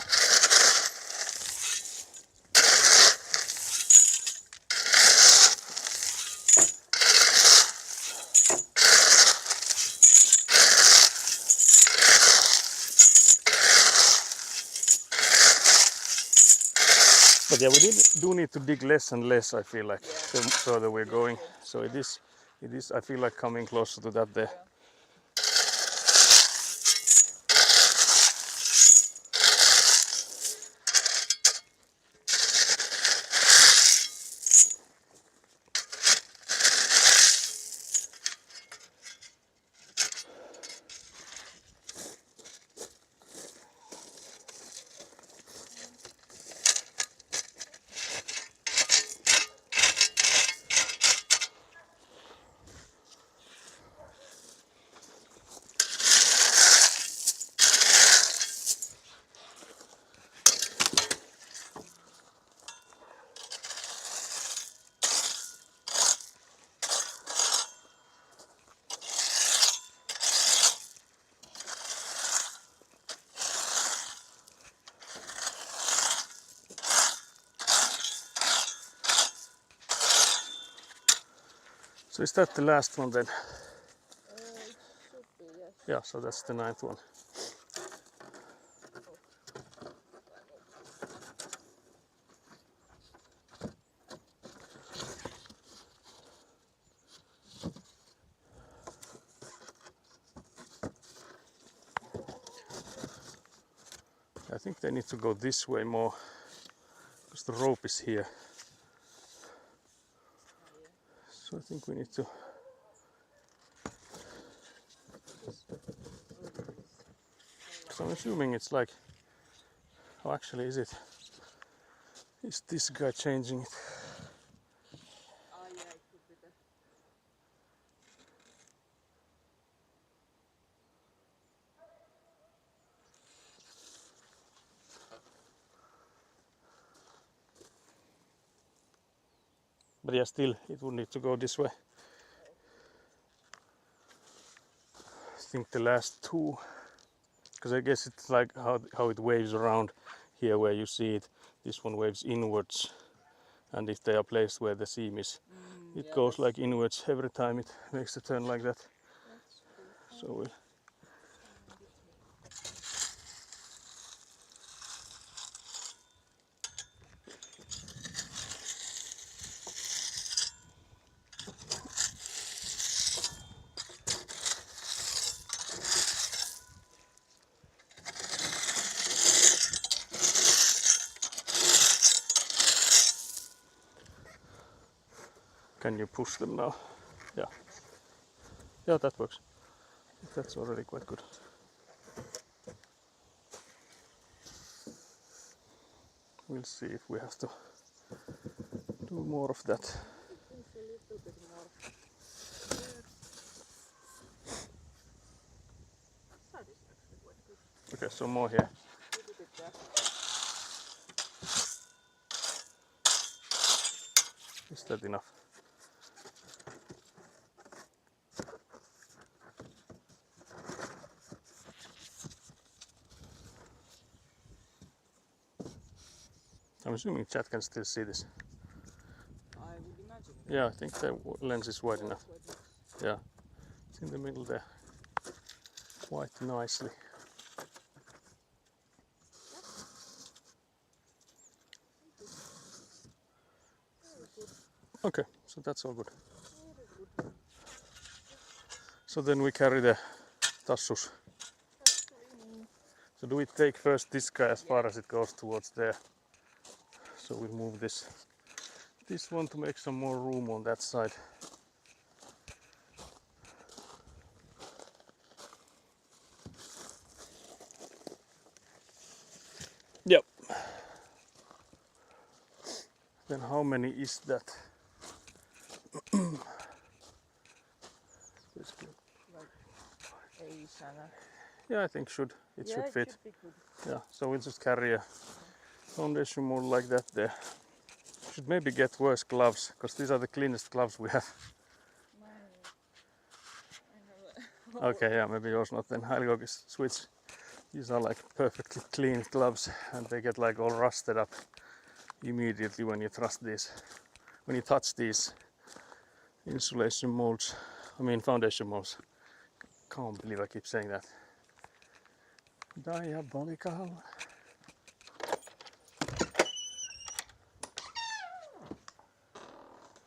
But yeah, we do need to dig less and less, I feel like, the further we're going. So it is, I feel like coming closer to that there. Yeah. So is that the last one then? It should be, yes. Yeah, so that's the 9th one. I think they need to go this way more because the rope is here. So I think we need to. So I'm assuming it's like. Oh, actually, is it? Is this guy changing it? Ah, yeah, it could be the. But yeah, still, it would need to go this way. I think the last two, because I guess it's like how it waves around here where you see it. This one waves inwards, and if they are placed where the seam is, it Yeah, goes like inwards every time it makes a turn like that. that's true. So we. Can you push them now? Yeah. Yeah, that works. That's already quite good. We'll see if we have to do more of that. It seems a little bit more. Side is actually quite good. Okay, so more here. Little bit there. Is that enough? I'm assuming chat can still see this. I would imagine. Yeah, I think the lens is wide enough. Quite good. Yeah, it's in the middle there. Quite nicely. Okay, so that's all good. So then we carry the tassus. So do we take first this guy as far as it goes towards there? So we'll move this one to make some more room on that side. Yep. Then how many is that? Like 8 and Yeah, I think it should yeah, fit. It should be good. Yeah, so we'll just carry a foundation mold like that there. Should maybe get worse gloves, because these are the cleanest gloves we have. I have Okay, yeah, maybe yours not then. I'll go switch. These are like perfectly clean gloves and they get like all rusted up immediately when you touch these insulation molds. I mean foundation molds. Can't believe I keep saying that. Diabolical.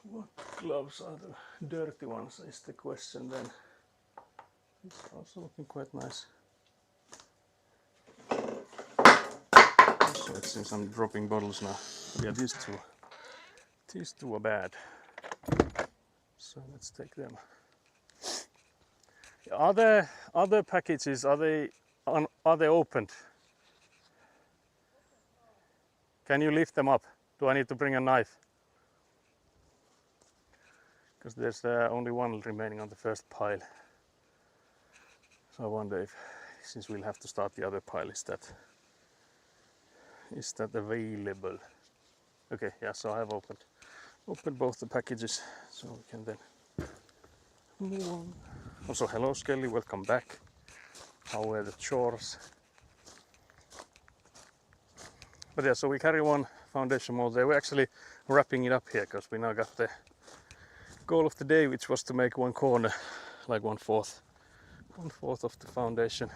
What gloves are the dirty ones is the question then. It's also looking quite nice. So it seems I'm dropping bottles now. But yeah, these two are bad. So let's take them. Are there other packages? Are they opened? Can you lift them up? Do I need to bring a knife? Because there's only one remaining on the first pile. So I wonder if, since we'll have to start the other pile, is that available? Okay, yeah. So I have opened both the packages, so we can then move on. Also, hello Skelly, welcome back. How were the chores? But yeah, so we carry one foundation mold there. We're actually wrapping it up here because we now got the goal of the day, which was to make one corner, like 1/4 of the foundation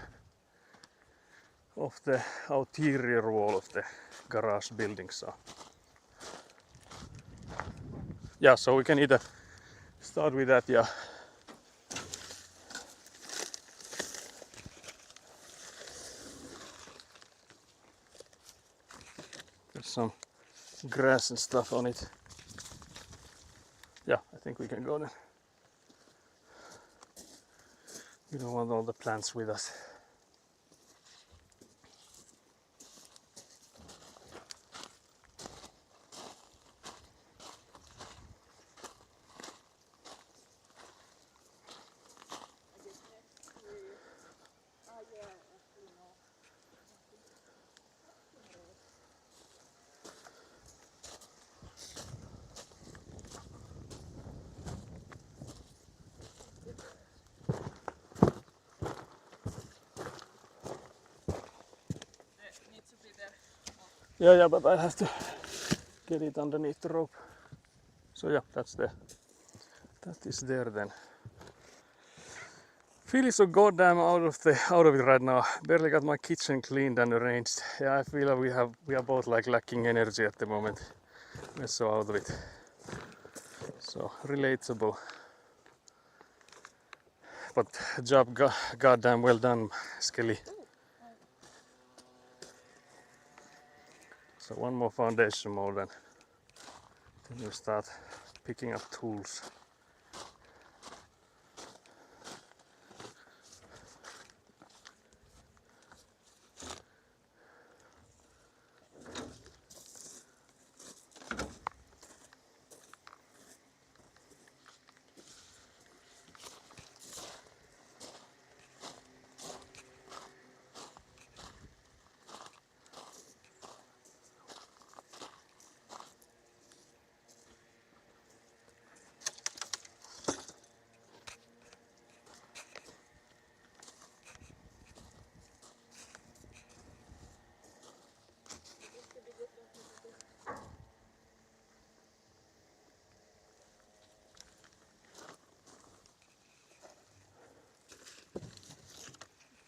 of the interior wall of the garage building. So yeah, so we can either start with that, yeah. There's some grass and stuff on it. Yeah, I think we can go then. We don't want all the plants with us. Yeah, but I have to get it underneath the rope. So yeah, that's there. That is there then. Feeling so goddamn out of it right now. Barely got my kitchen cleaned and arranged. Yeah, I feel like we are both like lacking energy at the moment. We're so out of it. So relatable. But job goddamn well done, Skelly. So one more foundation mold and then we start picking up tools.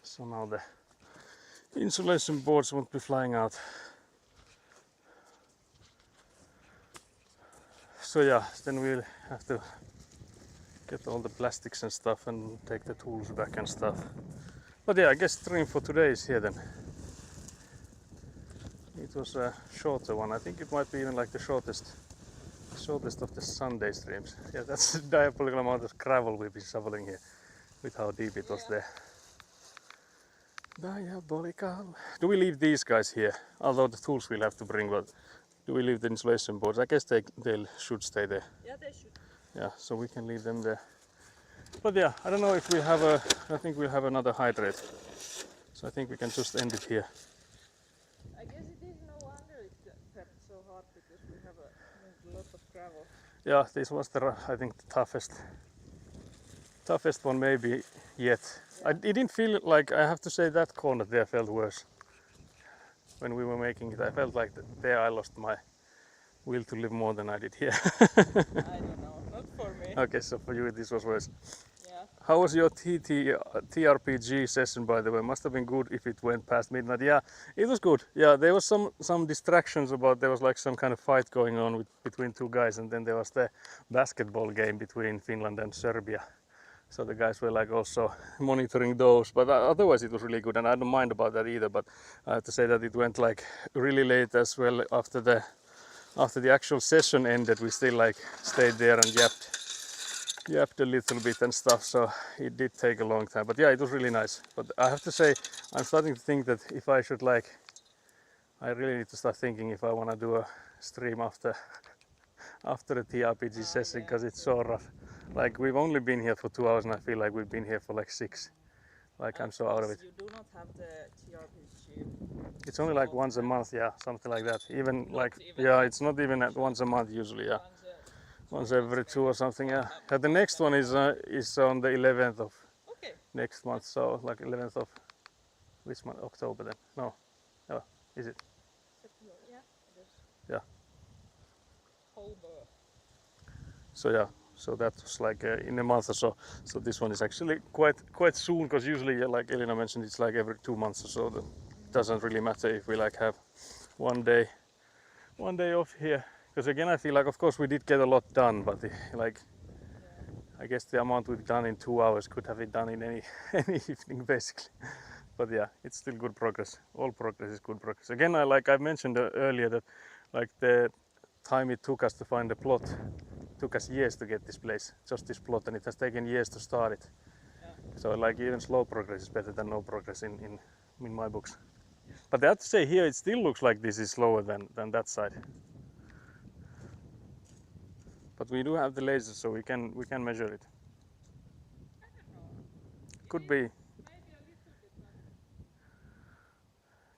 So now the insulation boards won't be flying out. So yeah, then we'll have to get all the plastics and stuff and take the tools back and stuff. But yeah, I guess stream for today is here then. it was a shorter one. I think it might be even like the shortest of the Sunday streams. Yeah, that's a diabolical amount of gravel we've been shoveling here with how deep it was there. Diabolical. Do we leave these guys here? Although the tools we'll have to bring, but do we leave the insulation boards? I guess they should stay there. Yeah, they should. Yeah, so we can leave them there. But yeah, I don't know if we have I think we'll have another hydrate. So I think we can just end it here. I guess it is no wonder it got so hard because we have a lot of gravel. Yeah, this was I think the toughest one maybe yet. Yeah. It didn't feel like, I have to say, that corner there felt worse. When we were making it, I felt like there I lost my will to live more than I did here. I don't know, not for me. Okay, so for you this was worse. Yeah. How was your TRPG session, by the way? Must have been good if it went past midnight. Yeah, it was good. Yeah, there was some distractions about, there was like some kind of fight going on between two guys, and then there was the basketball game between Finland and Serbia. So the guys were like also monitoring those, but otherwise it was really good, and I don't mind about that either. But I have to say that it went like really late as well. After the actual session ended, we still like stayed there and yapped a little bit and stuff. So it did take a long time, but yeah, it was really nice. But I have to say, I'm starting to think that if I should I really need to start thinking if I want to do a stream after the TRPG session, because it's so rough. Like, we've only been here for 2 hours and I feel like we've been here for like 6. Like, I'm so out of it. You do not have the TRPG. It's only like once a month, yeah, something like that. Even Not like, even yeah, like- it's not even at once a month usually, yeah. Once Once every 2 or something, yeah. Yeah, the next one is on the 11th of Okay. next month, so like 11th of which month? October then? No, oh, is it? Yeah. It is. Yeah. October. So yeah, so that was like in a month or so. So this one is actually quite soon, because usually, like Elina mentioned, it's like every 2 months or so. That doesn't really matter if we like have one day off here. Because again, I feel like, of course, we did get a lot done, but like, I guess the amount we've done in 2 hours could have been done in any evening, basically. But yeah, it's still good progress. All progress is good progress. Again, I mentioned earlier that like the time it took us to find the plot took us years to get this place, just this plot, and it has taken years to start it. Yeah. So like even slow progress is better than no progress in my books. But I have to say, here it still looks like this is slower than that side. But we do have the laser, so we can measure it. Could be.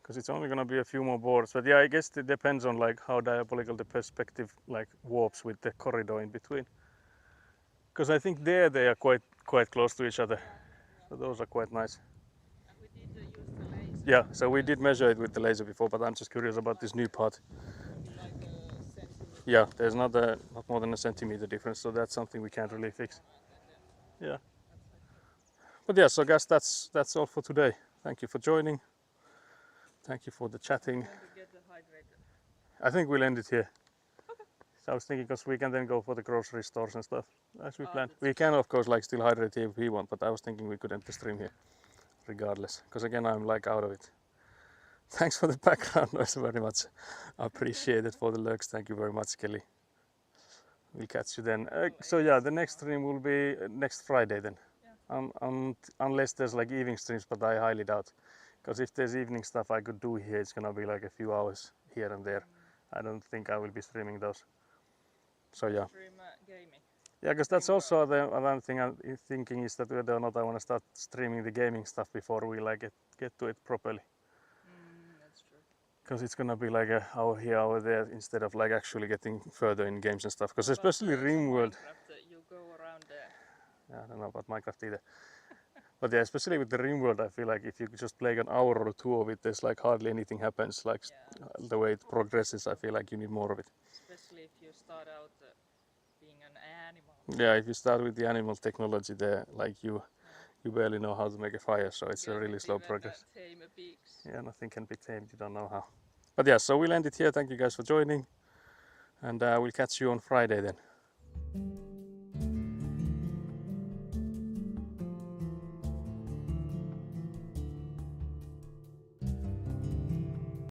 Because it's only gonna be a few more boards. But yeah, I guess it depends on like how diabolical the perspective like warps with the corridor in between. Because I think there they are quite close to each other. So those are quite nice. And we did use the laser. Yeah, so we did measure it with the laser before, but I'm just curious about this new part. Maybe like a centimeter. Yeah, there's not more than a centimeter difference, so that's something we can't really fix. Yeah. But yeah, so I guess that's all for today. Thank you for joining. Thank you for the chatting. Going to get the hydrator. I think we'll end it here. So I was thinking, because we can then go for the grocery stores and stuff as we planned. that's We can of course like still hydrate here if we want, but I was thinking we could end the stream here regardless. Because again, I'm like out of it. Thanks for the background noise very much. I appreciate it for the lurks. Thank you very much, Kelly. We'll catch you then. So yeah, the next stream will be next Friday then. Unless there's like evening streams, but I highly doubt. Because if there's evening stuff I could do here, it's gonna be like a few hours here and there. I don't think I will be streaming those. So yeah. Stream gaming. Yeah, because that's also the other thing I'm thinking is that whether or not I want to start streaming the gaming stuff before we like get to it properly. That's true. Because it's gonna be like an hour here, hour there, instead of like actually getting further in games and stuff. Because especially RimWorld. You go around there. Yeah, I don't know about Minecraft either. But yeah, especially with the RimWorld, I feel like if you just play an hour or two of it, there's like hardly anything happens. Like the way it progresses, I feel like you need more of it. Especially if you start out being an animal. Yeah, if you start with the animal technology there, like you barely know how to make a fire, so it's a really slow progress. Tame pigs. Yeah, nothing can be tamed, you don't know how. But yeah, so we'll end it here. Thank you guys for joining, and we'll catch you on Friday then.